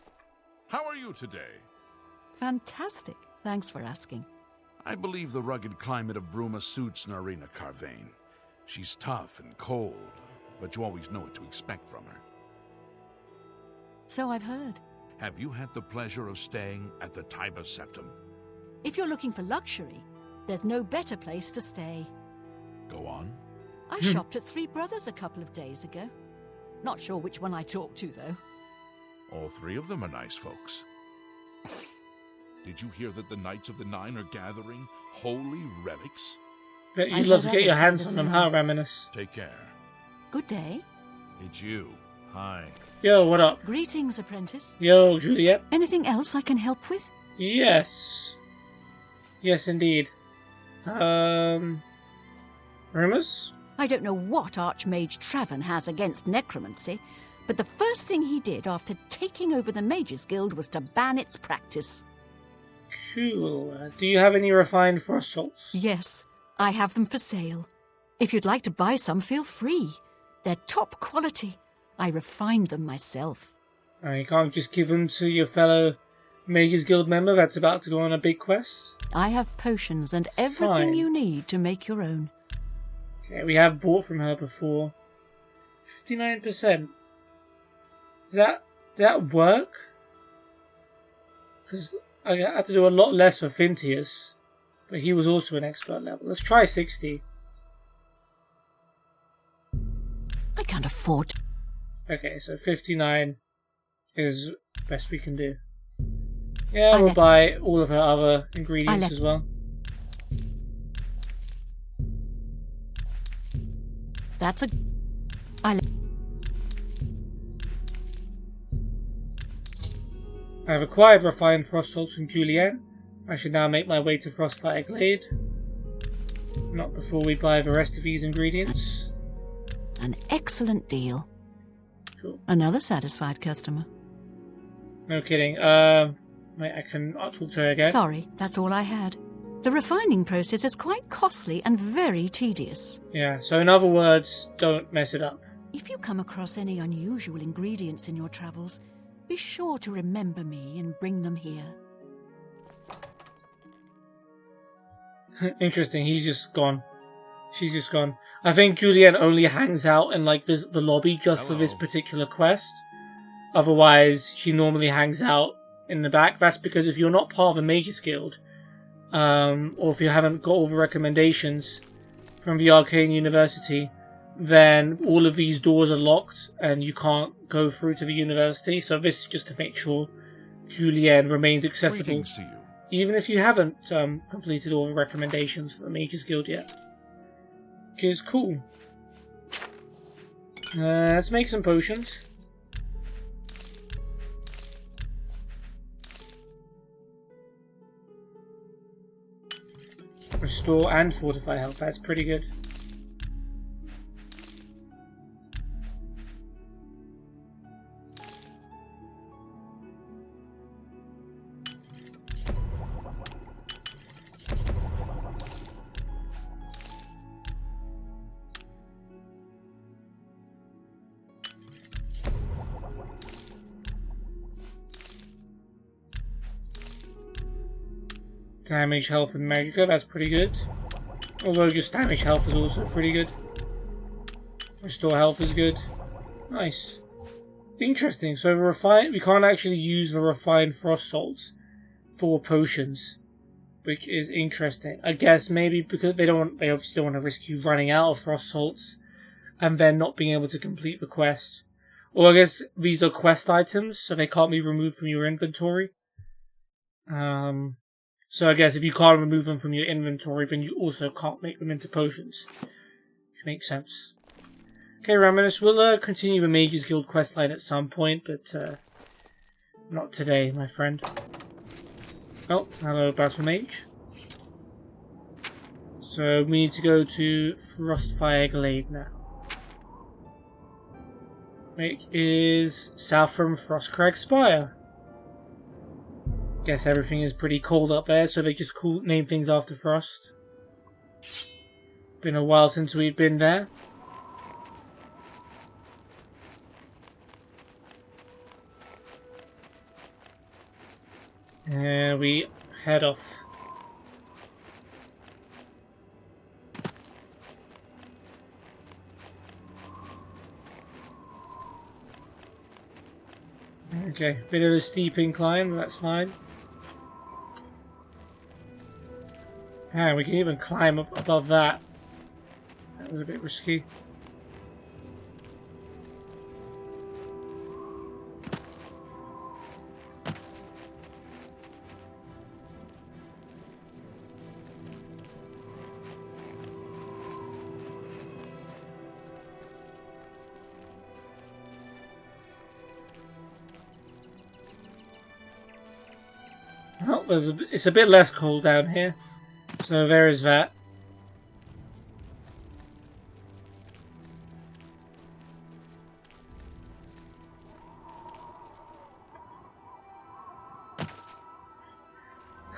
How are you today? Fantastic. Thanks for asking. I believe the rugged climate of Bruma suits Narina Carvain. She's tough and cold, but you always know what to expect from her. So I've heard. Have you had the pleasure of staying at the Tiber Septum? If you're looking for luxury, there's no better place to stay. Go on. I shopped at Three Brothers a couple of days ago. Not sure which one I talked to, though. All three of them are nice folks. Did you hear that the Knights of the Nine are gathering holy relics? Bet I've you'd love to heard get your others say hands the on them, same. huh, Remus? Take care. Good day. It's you. Hi. Yo, what up? Greetings, apprentice. Yo, Juliet. Anything else I can help with? Yes. Yes, indeed. Remus? I don't know what Archmage Traven has against necromancy, but the first thing he did after taking over the Mages Guild was to ban its practice. Cool. Do you have any refined frost salts? Yes, I have them for sale. If you'd like to buy some, feel free. They're top quality. I refined them myself. You can't just give them to your fellow Mages Guild member that's about to go on a big quest? I have potions and everything Fine. you need to make your own. Okay, we have bought from her before. 59%. Does that work? Because I had to do a lot less for Fintius, but he was also an expert level. Let's try 60. I can't afford. Okay, so 59 is best we can do. Yeah, I we'll left- buy all of her other I ingredients left- as well. That's a... I I've acquired refined frost salts from Julienne. I should now make my way to Frostfire Glade. Not before we buy the rest of these ingredients. An excellent deal. Cool. Another satisfied customer. No kidding. Wait, I'll talk to her again. Sorry, that's all I had. The refining process is quite costly and very tedious. Yeah, so in other words, don't mess it up. If you come across any unusual ingredients in your travels, be sure to remember me and bring them here. Interesting, he's just gone. She's just gone. I think Julienne only hangs out in like the lobby just for this Hello. particular quest. Otherwise, she normally hangs out in the back. That's because if you're not part of the Mages Guild, or if you haven't got all the recommendations from the Arcane University, then all of these doors are locked and you can't go through to the university. So this is just to make sure Julienne remains accessible, Greetings to you. even if you haven't completed all the recommendations for the Mages Guild yet. Which is cool. Let's make some potions. Restore and fortify health, that's pretty good. Damage, health, and magica, that's pretty good. Although just damage health is also pretty good. Restore health is good. Nice. Interesting, so we can't actually use the refined frost salts for potions. Which is interesting. I guess maybe because they obviously don't want to risk you running out of frost salts and then not being able to complete the quest. Or I guess these are quest items, so they can't be removed from your inventory. So I guess if you can't remove them from your inventory, then you also can't make them into potions. Which makes sense. Okay, Raminus, we'll continue the Mages Guild questline at some point, but not today, my friend. Oh, hello, Battle Mage. So we need to go to Frostfire Glade now. Which is south from Frostcrag Spire. Guess everything is pretty cold up there, so they just name things after Frost. Been a while since we've been there. And we head off. Okay, bit of a steep incline, but that's fine. And we can even climb up above that. That was a bit risky. Oh, it's a bit less cold down here, so there is that.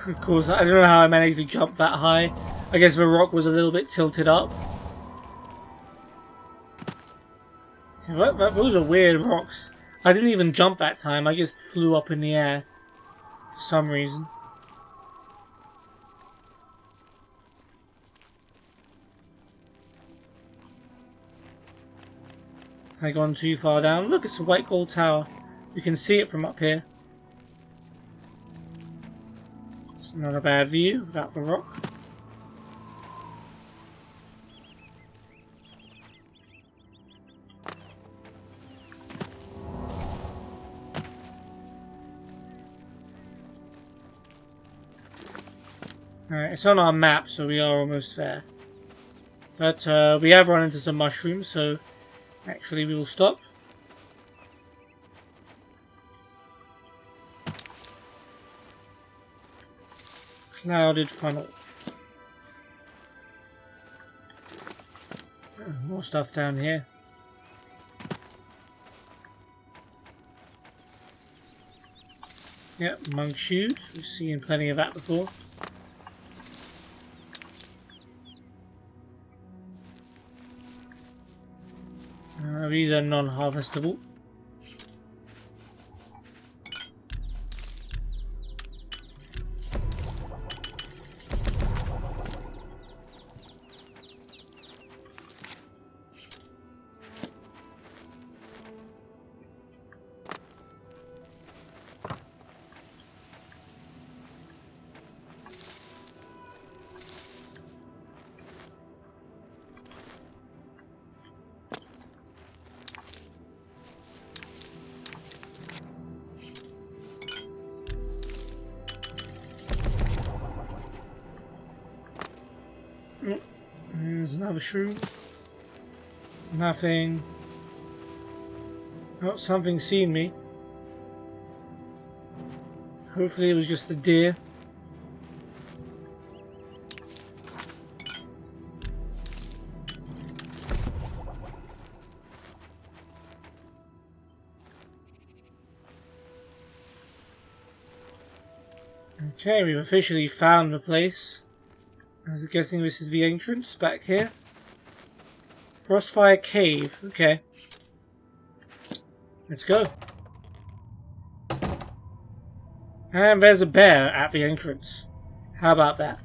Of course, I don't know how I managed to jump that high. I guess the rock was a little bit tilted up. Those are weird rocks. I didn't even jump that time, I just flew up in the air. For some reason. Have I gone too far down? Look, it's a white gold tower. You can see it from up here. It's not a bad view without the rock. Alright, it's on our map, so we are almost there. But we have run into some mushrooms, so actually we will stop. Clouded funnel. More stuff down here. Yep, monk shoes. We've seen plenty of that before. These are non-harvestable. There's another shroom. Nothing. Oh, something's seen me. Hopefully it was just a deer. Okay, we've officially found the place. I was guessing this is the entrance back here. Frostfire Cave. Okay. Let's go. And there's a bear at the entrance. How about that?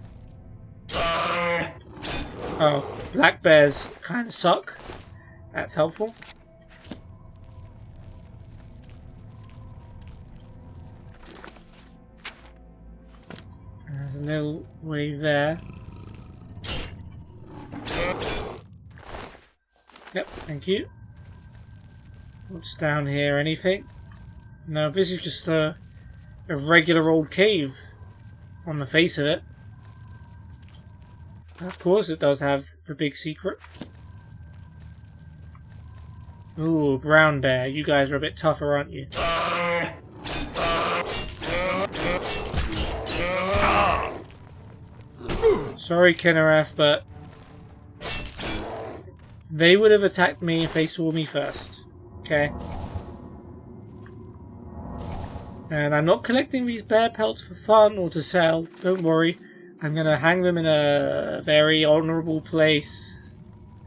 Oh, black bears kind of suck. That's helpful. There's a little wave there. Yep, thank you. What's down here? Anything? No, this is just a regular old cave on the face of it. Of course it does have the big secret. Ooh, brown bear. You guys are a bit tougher, aren't you? Sorry, Kinnereth, but they would have attacked me if they saw me first. Okay? And I'm not collecting these bear pelts for fun or to sell. Don't worry. I'm going to hang them in a very honourable place.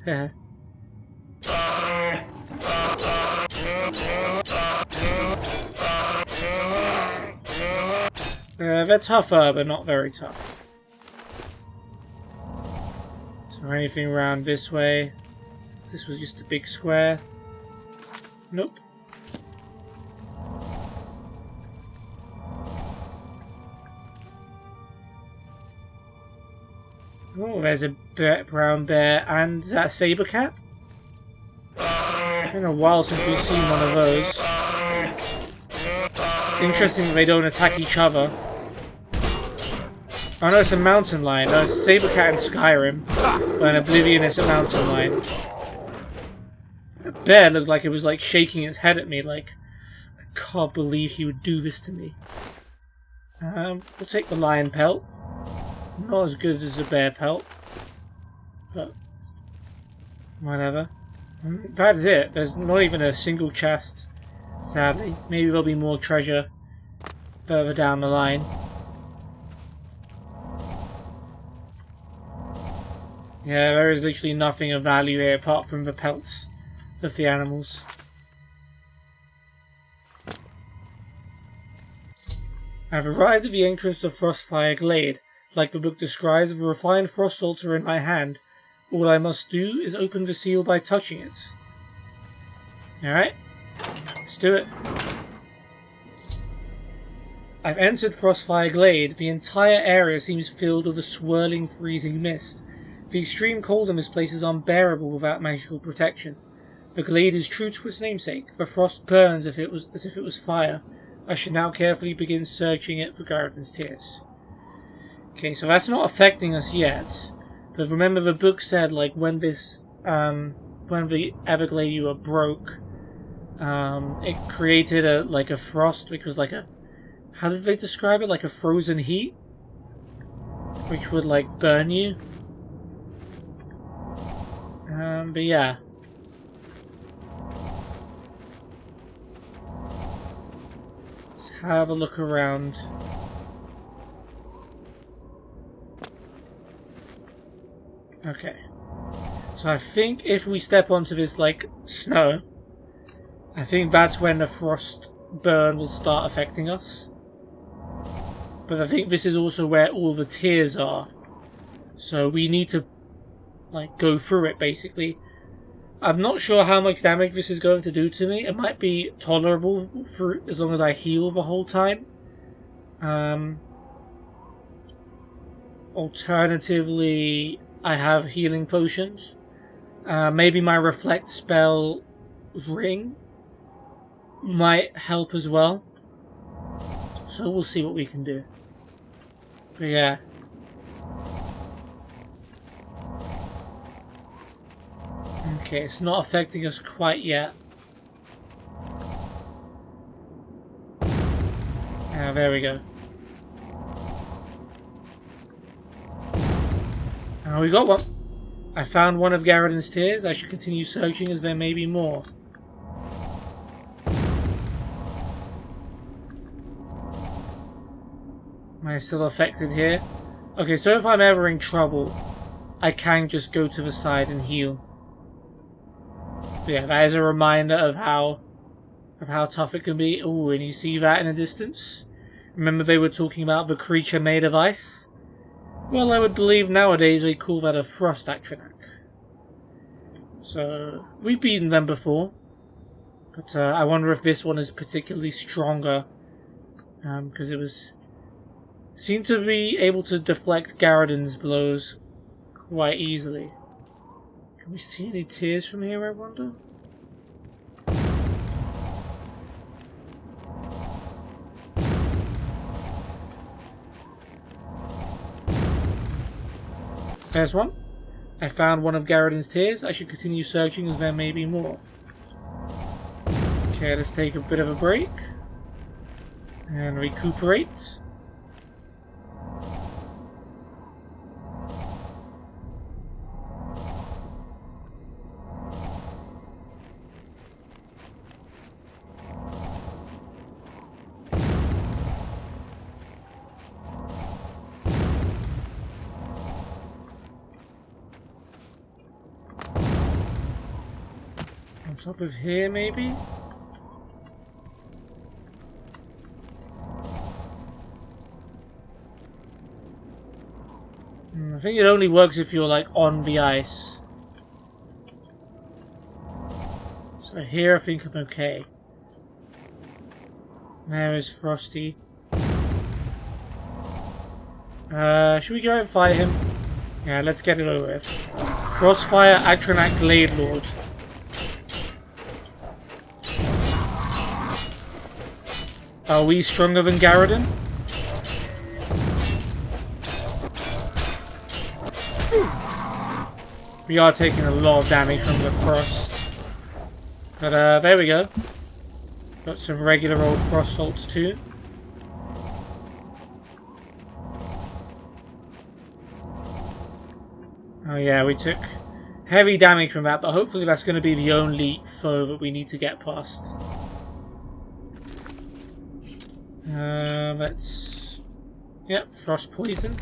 They're tougher, but not very tough. Is there anything around this way? This was just a big square. Nope. Oh, there's a brown bear and a saber cat. It's been a while since we've seen one of those. Interesting that they don't attack each other. Oh no, it's a mountain lion. No, it's a saber cat in Skyrim. But in Oblivion, it's a mountain lion. The bear looked like it was like shaking its head at me, like, I can't believe he would do this to me. We'll take the lion pelt. Not as good as the bear pelt, but whatever. That's it. There's not even a single chest, sadly. Maybe there'll be more treasure further down the line. Yeah, there is literally nothing of value here apart from the pelts of the animals. I've arrived at the entrance of Frostfire Glade. Like the book describes, the refined frost salts are in my hand. All I must do is open the seal by touching it. Alright, let's do it. I've entered Frostfire Glade. The entire area seems filled with a swirling, freezing mist. The extreme cold in this place is unbearable without magical protection. The glade is true to its namesake. The frost burns as if it was fire. I should now carefully begin searching it for Garridan's tears. Okay, so that's not affecting us yet. But remember the book said, like, when this, when the Everglade broke, it created a frost, which was like a, how did they describe it? Like a frozen heat? Which would, like, burn you. But yeah. Let's have a look around. Okay. So I think if we step onto this, like, snow, I think that's when the frost burn will start affecting us. But I think this is also where all the tears are. So we need to, like, go through it, basically. I'm not sure how much damage this is going to do to me. It might be tolerable for as long as I heal the whole time. Alternatively, I have healing potions. Maybe my reflect spell ring might help as well. So we'll see what we can do. But yeah. Okay, it's not affecting us quite yet. Ah, there we go. Ah, we got one. I found one of Garridan's tears. I should continue searching as there may be more. Am I still affected here? Okay, so if I'm ever in trouble, I can just go to the side and heal. But yeah, that is a reminder of how tough it can be. Ooh, and you see that in the distance? Remember they were talking about the creature made of ice? Well, I would believe nowadays we call that a frost Atronach. So, we've beaten them before. But I wonder if this one is particularly stronger. Because it seemed to be able to deflect Garridan's blows quite easily. Can we see any tears from here, I wonder? There's one. I found one of Garridan's tears. I should continue searching as there may be more. Okay, let's take a bit of a break. And recuperate. On top of here, maybe? I think it only works if you're like on the ice. So here I think I'm okay. There is Frosty. Should we go and fight him? Yeah, let's get it over with. Crossfire Atronach Glade Lord. Are we stronger than Garridan? We are taking a lot of damage from the frost. But there we go. Got some regular old frost salts too. Oh yeah, we took heavy damage from that, but hopefully that's going to be the only foe that we need to get past. Let's... Yep, frost poison.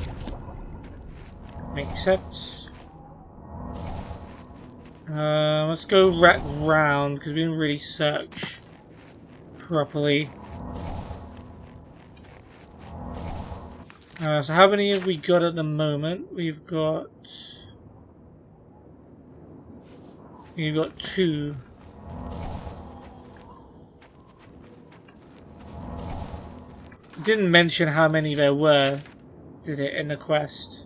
Makes sense. Let's go round because we didn't really search properly. So how many have we got at the moment? We've got 2. Didn't mention how many there were, did it, in the quest?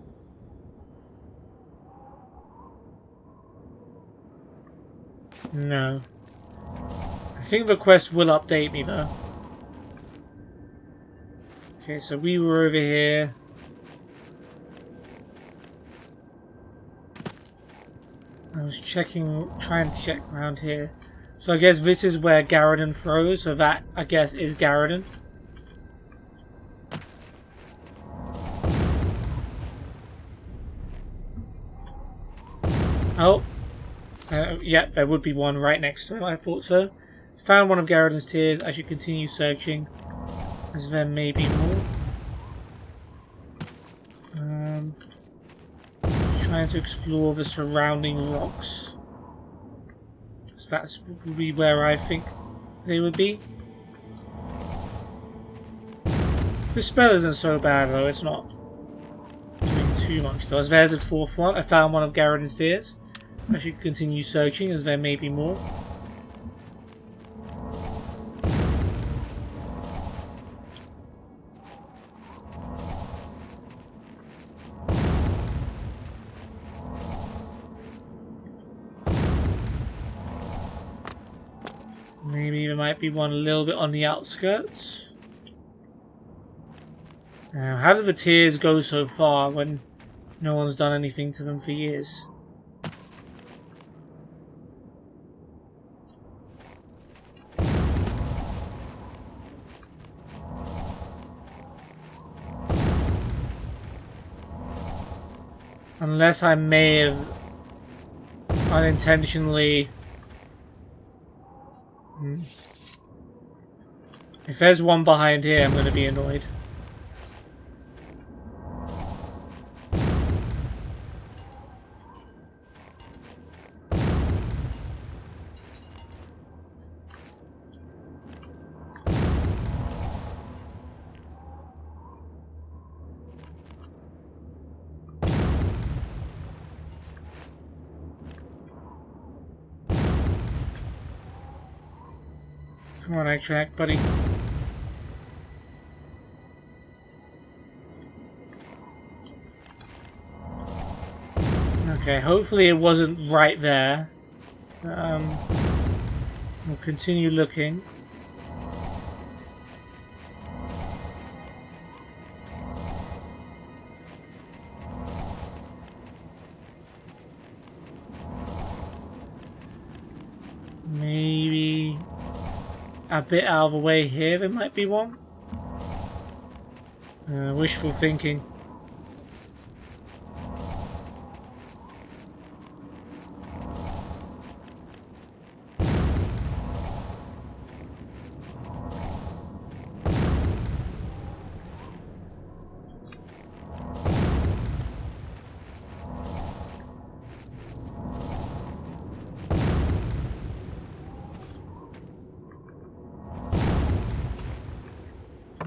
No. I think the quest will update me though. Okay, so we were over here. I was trying to check around here. So I guess this is where Garridan throws, so that, I guess, is Garridan. Oh. Yeah, there would be one right next to him, I thought so. Found one of Garridan's tears. I should continue searching, as there may be more. Trying to explore the surrounding rocks. So that's probably where I think they would be. The spell isn't so bad though, it's not doing too much though. As there's a 4th one. I found one of Garridan's tears. I should continue searching as there may be more. Maybe there might be one a little bit on the outskirts. Now, how did the tears go so far when no one's done anything to them for years? Unless I may have unintentionally... If there's one behind here, I'm going to be annoyed. Come on, Jack, buddy. Okay, hopefully it wasn't right there. We'll continue looking. Maybe a bit out of the way here there might be one. Wishful thinking.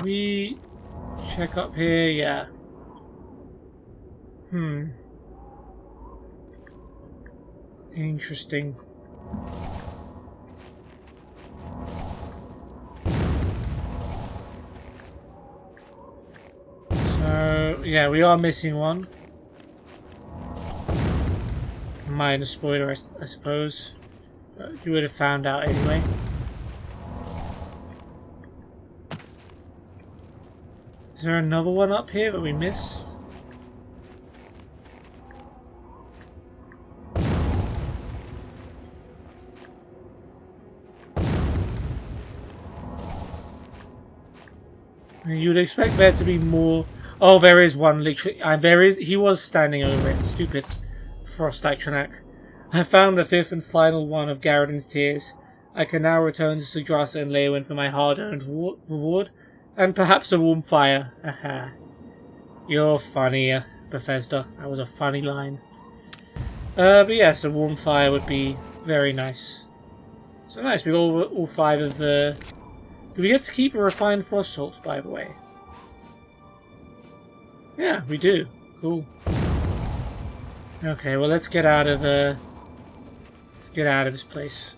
We check up here, yeah. Interesting. So, yeah, we are missing one. Minor spoiler, I suppose. But you would have found out anyway. Is there another one up here that we missed? You'd expect there to be more. Oh, there is one literally. There is. He was standing over it. Stupid. Frost Atronak. I found the fifth and final one of Garridan's tears. I can now return to Sudrasa and Leowyn for my hard-earned reward. And perhaps a warm fire. Haha. You're funny, Bethesda. That was a funny line. But yes, a warm fire would be very nice. So nice, we got all 5 of the... Do we get to keep a refined frost salt, by the way? Yeah, we do. Cool. Okay, well let's get out of the... Let's get out of this place.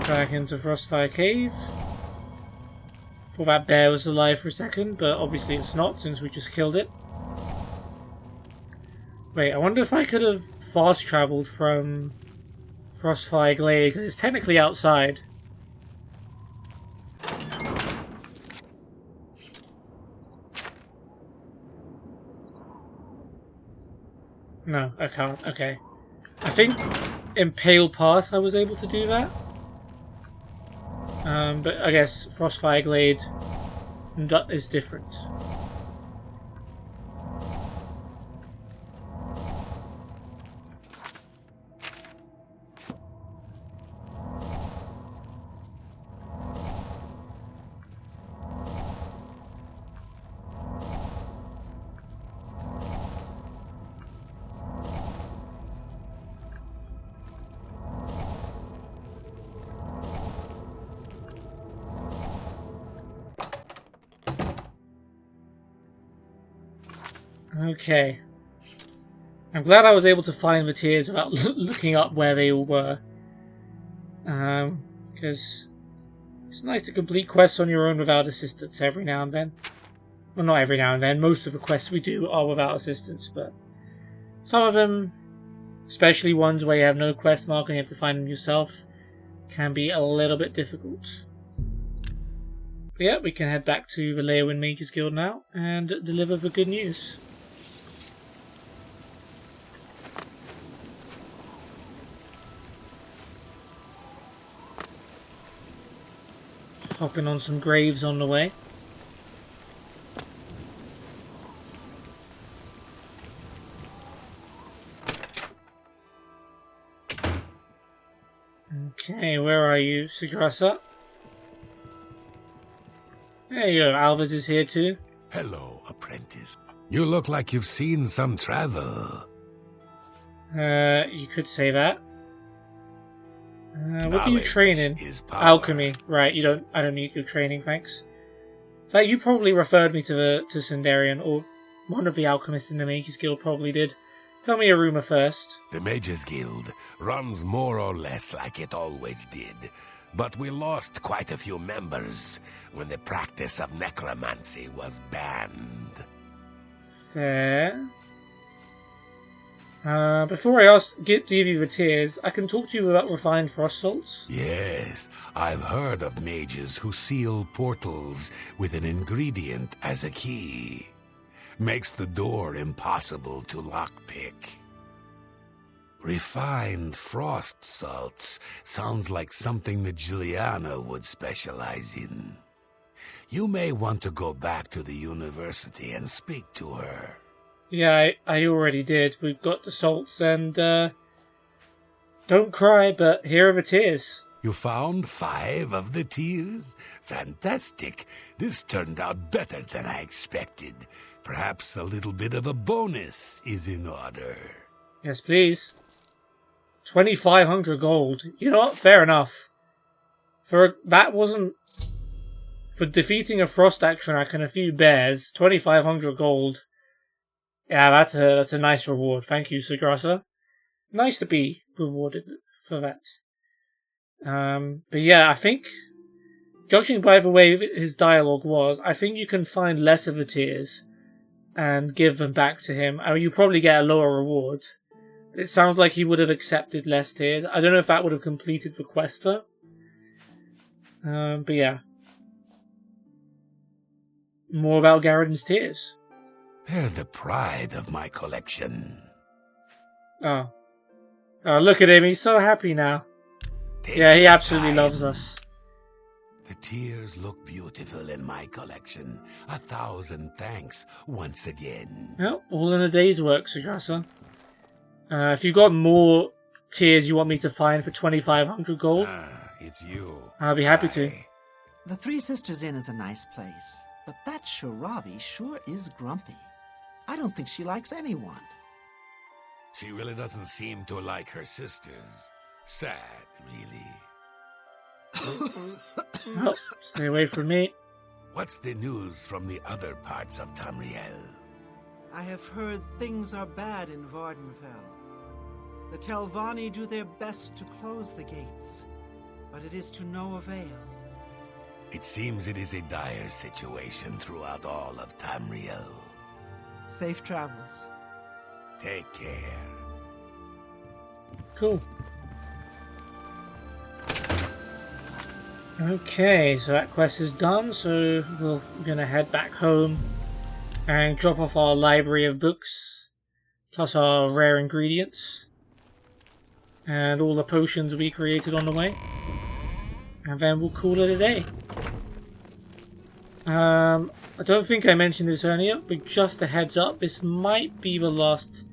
Back into Frostfire Cave. Thought that bear was alive for a second, but obviously it's not since we just killed it. Wait, I wonder if I could have fast travelled from Frostfire Glade, because it's technically outside. No, I can't. Okay. I think in Pale Pass I was able to do that. But I guess Frostfire Glade is different. Okay. I'm glad I was able to find the tears without looking up where they all were. Because it's nice to complete quests on your own without assistance every now and then. Well, not every now and then. Most of the quests we do are without assistance, but some of them, especially ones where you have no quest mark and you have to find them yourself, can be a little bit difficult. But yeah, we can head back to the Leowyn Mages Guild now and deliver the good news. Hopping on some graves on the way. Okay, where are you, Sudrasa? There you go, Alvis is here too. Hello, apprentice. You look like you've seen some travel. You could say that. What are you training? Is power. Alchemy. Right, I don't need your training, thanks. Like, you probably referred me to Sundarian, or one of the alchemists in the Mages Guild probably did. Tell me a rumor first. The Mages Guild runs more or less like it always did, but we lost quite a few members when the practice of necromancy was banned. Fair. Before I give you the tears, I can talk to you about refined frost salts. Yes, I've heard of mages who seal portals with an ingredient as a key. Makes the door impossible to lockpick. Refined frost salts sounds like something that Juliana would specialize in. You may want to go back to the university and speak to her. Yeah, I already did. We've got the salts and, don't cry, but here are the tears. You found 5 of the tears? Fantastic. This turned out better than I expected. Perhaps a little bit of a bonus is in order. Yes, please. 2,500 gold. You know what? Fair enough. For defeating a Frost Atronach and a few bears, 2,500 gold. Yeah, that's a nice reward. Thank you, Sagrasa. Nice to be rewarded for that. But yeah, I think, judging by the way his dialogue was, I think you can find less of the tears and give them back to him. I mean, you probably get a lower reward. It sounds like he would have accepted less tears. I don't know if that would have completed the quest though. But yeah. More about Garridan's tears. They're the pride of my collection. Oh, look at him. He's so happy now. Take Yeah, he your absolutely time. loves us. The tears look beautiful in my collection. 1,000 thanks once again. Well, all in a day's work, Sagrasa. If you've got more tears you want me to find for 2,500 gold, It's you. I'll be happy to. Hi. The Three Sisters Inn is a nice place, but that Shiravi sure is grumpy. I don't think she likes anyone. She really doesn't seem to like her sisters. Sad, really. Oh, stay away from me. What's the news from the other parts of Tamriel? I have heard things are bad in Vardenfell. The Telvanni do their best to close the gates, but it is to no avail. It seems it is a dire situation throughout all of Tamriel. Safe travels. Take care. Cool. Okay, so that quest is done, so we're gonna head back home and drop off our library of books, plus our rare ingredients, and all the potions we created on the way, and then we'll call it a day. I don't think I mentioned this earlier, but just a heads up, this might be the last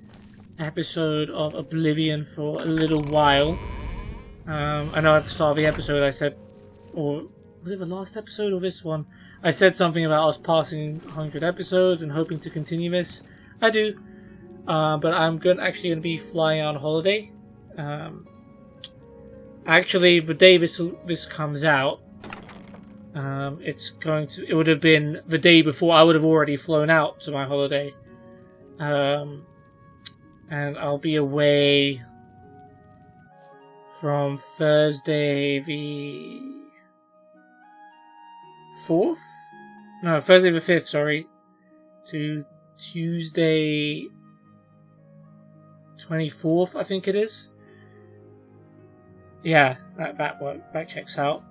episode of Oblivion for a little while. I know at the start of the episode I said, or was it the last episode or this one? I said something about us passing 100 episodes and hoping to continue this. I do, but I'm actually going to be flying on holiday. Actually, the day this comes out, it would have been the day before I would have already flown out to my holiday. And I'll be away from Thursday the 4th? No, Thursday the 5th, sorry. To Tuesday 24th, I think it is. Yeah, that checks out.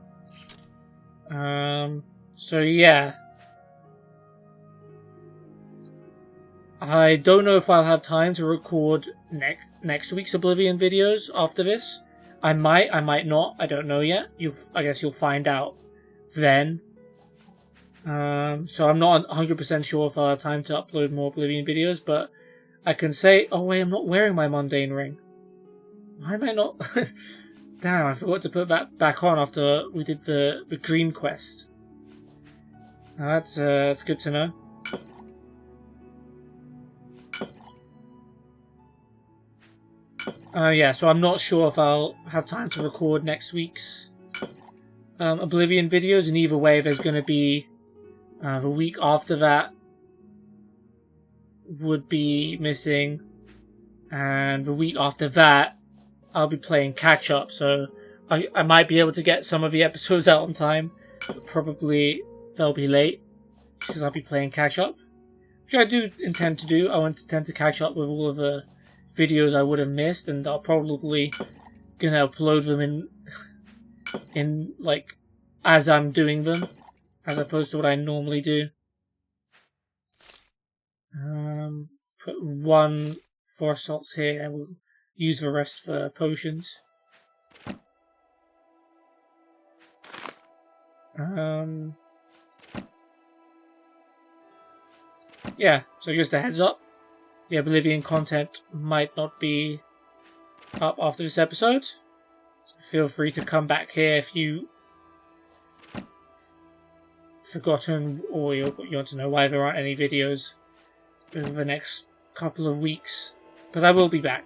So yeah. I don't know if I'll have time to record next week's Oblivion videos after this. I might not. I don't know yet. I guess you'll find out then. So I'm not 100% sure if I'll have time to upload more Oblivion videos, but I can say, oh wait, I'm not wearing my mundane ring. Why am I not? Damn, I forgot to put that back on after we did the green quest. That's good to know. Yeah, so I'm not sure if I'll have time to record next week's Oblivion videos, and either way there's going to be The week after that would be missing, and the week after that I'll be playing catch up, so I might be able to get some of the episodes out on time, but probably they'll be late because I'll be playing catch up, which I do intend to do. I intend to catch up with all of the videos I would have missed, and I'll probably gonna upload them in like as I'm doing them, as opposed to what I normally do. Put 1 force salts here, and we'll use the rest for potions. Yeah, so just a heads up, the Oblivion content might not be up after this episode. So feel free to come back here if you forgotten or you want to know why there aren't any videos over the next couple of weeks. But I will be back.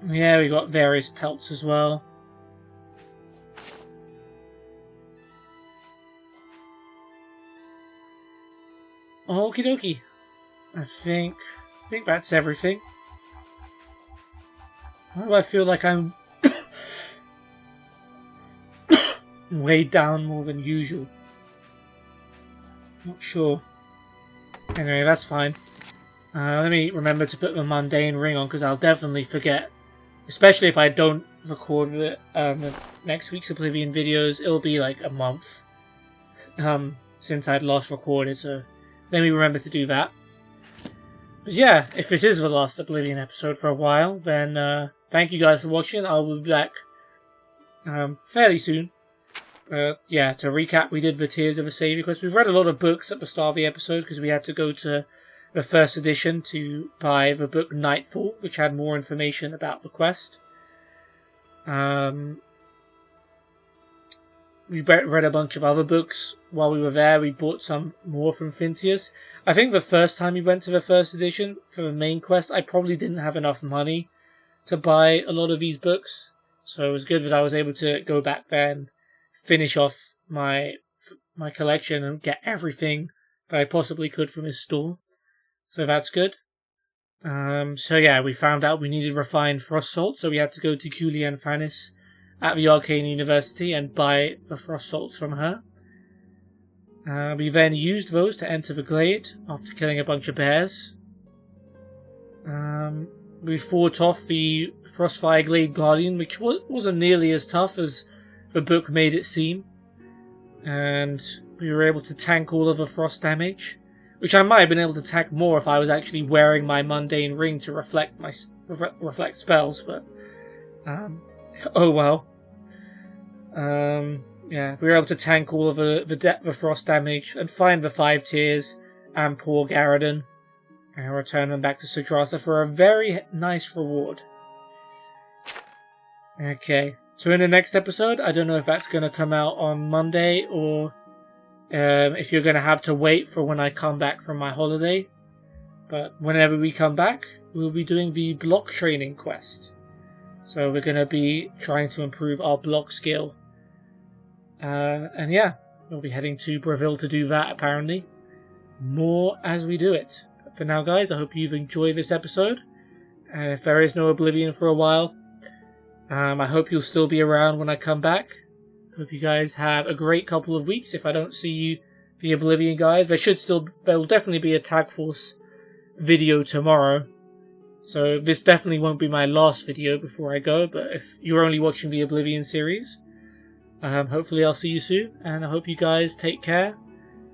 Yeah, we got various pelts as well. Okie dokie. I think that's everything. Why do I feel like I'm weighed down more than usual? Not sure. Anyway, that's fine. Let me remember to put the mundane ring on, because I'll definitely forget. Especially if I don't record the next week's Oblivion videos. It'll be like a month since I'd last recorded, so let me remember to do that. But yeah, if this is the last Oblivion episode for a while, then thank you guys for watching. I'll be back fairly soon. Yeah, to recap, we did the Tears of a Savior quest. We've read a lot of books at the start of the episode because we had to go to the first edition to buy the book Nightfall, which had more information about the quest. We read a bunch of other books while we were there. We bought some more from Fintius. I think the first time we went to the first edition for the main quest, I probably didn't have enough money to buy a lot of these books. So it was good that I was able to go back there and finish off my collection and get everything that I possibly could from his store. So that's good. So yeah, we found out we needed refined frost salt, so we had to go to Julianne Fanis at the Arcane University and buy the frost salts from her. We then used those to enter the glade after killing a bunch of bears. We fought off the Frostfire Glade Guardian, which wasn't nearly as tough as the book made it seem. And we were able to tank all of the frost damage, which I might have been able to tank more if I was actually wearing my mundane ring to reflect spells, but oh well. Yeah, we were able to tank all of the frost damage and find the 5 tears and poor Garridan and return them back to Sudrasa for a very nice reward. Okay, so in the next episode, I don't know if that's going to come out on Monday or if you're going to have to wait for when I come back from my holiday. But whenever we come back, we'll be doing the block training quest. So we're going to be trying to improve our block skill. And yeah, we'll be heading to Breville to do that, apparently. More as we do it. But for now, guys, I hope you've enjoyed this episode. And if there is no Oblivion for a while, I hope you'll still be around when I come back. Hope you guys have a great couple of weeks. If I don't see you, the Oblivion guys, there will definitely be a Tag Force video tomorrow. So this definitely won't be my last video before I go, but if you're only watching the Oblivion series, hopefully I'll see you soon, and I hope you guys take care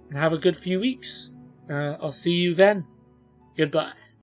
and have a good few weeks. I'll see you then. Goodbye.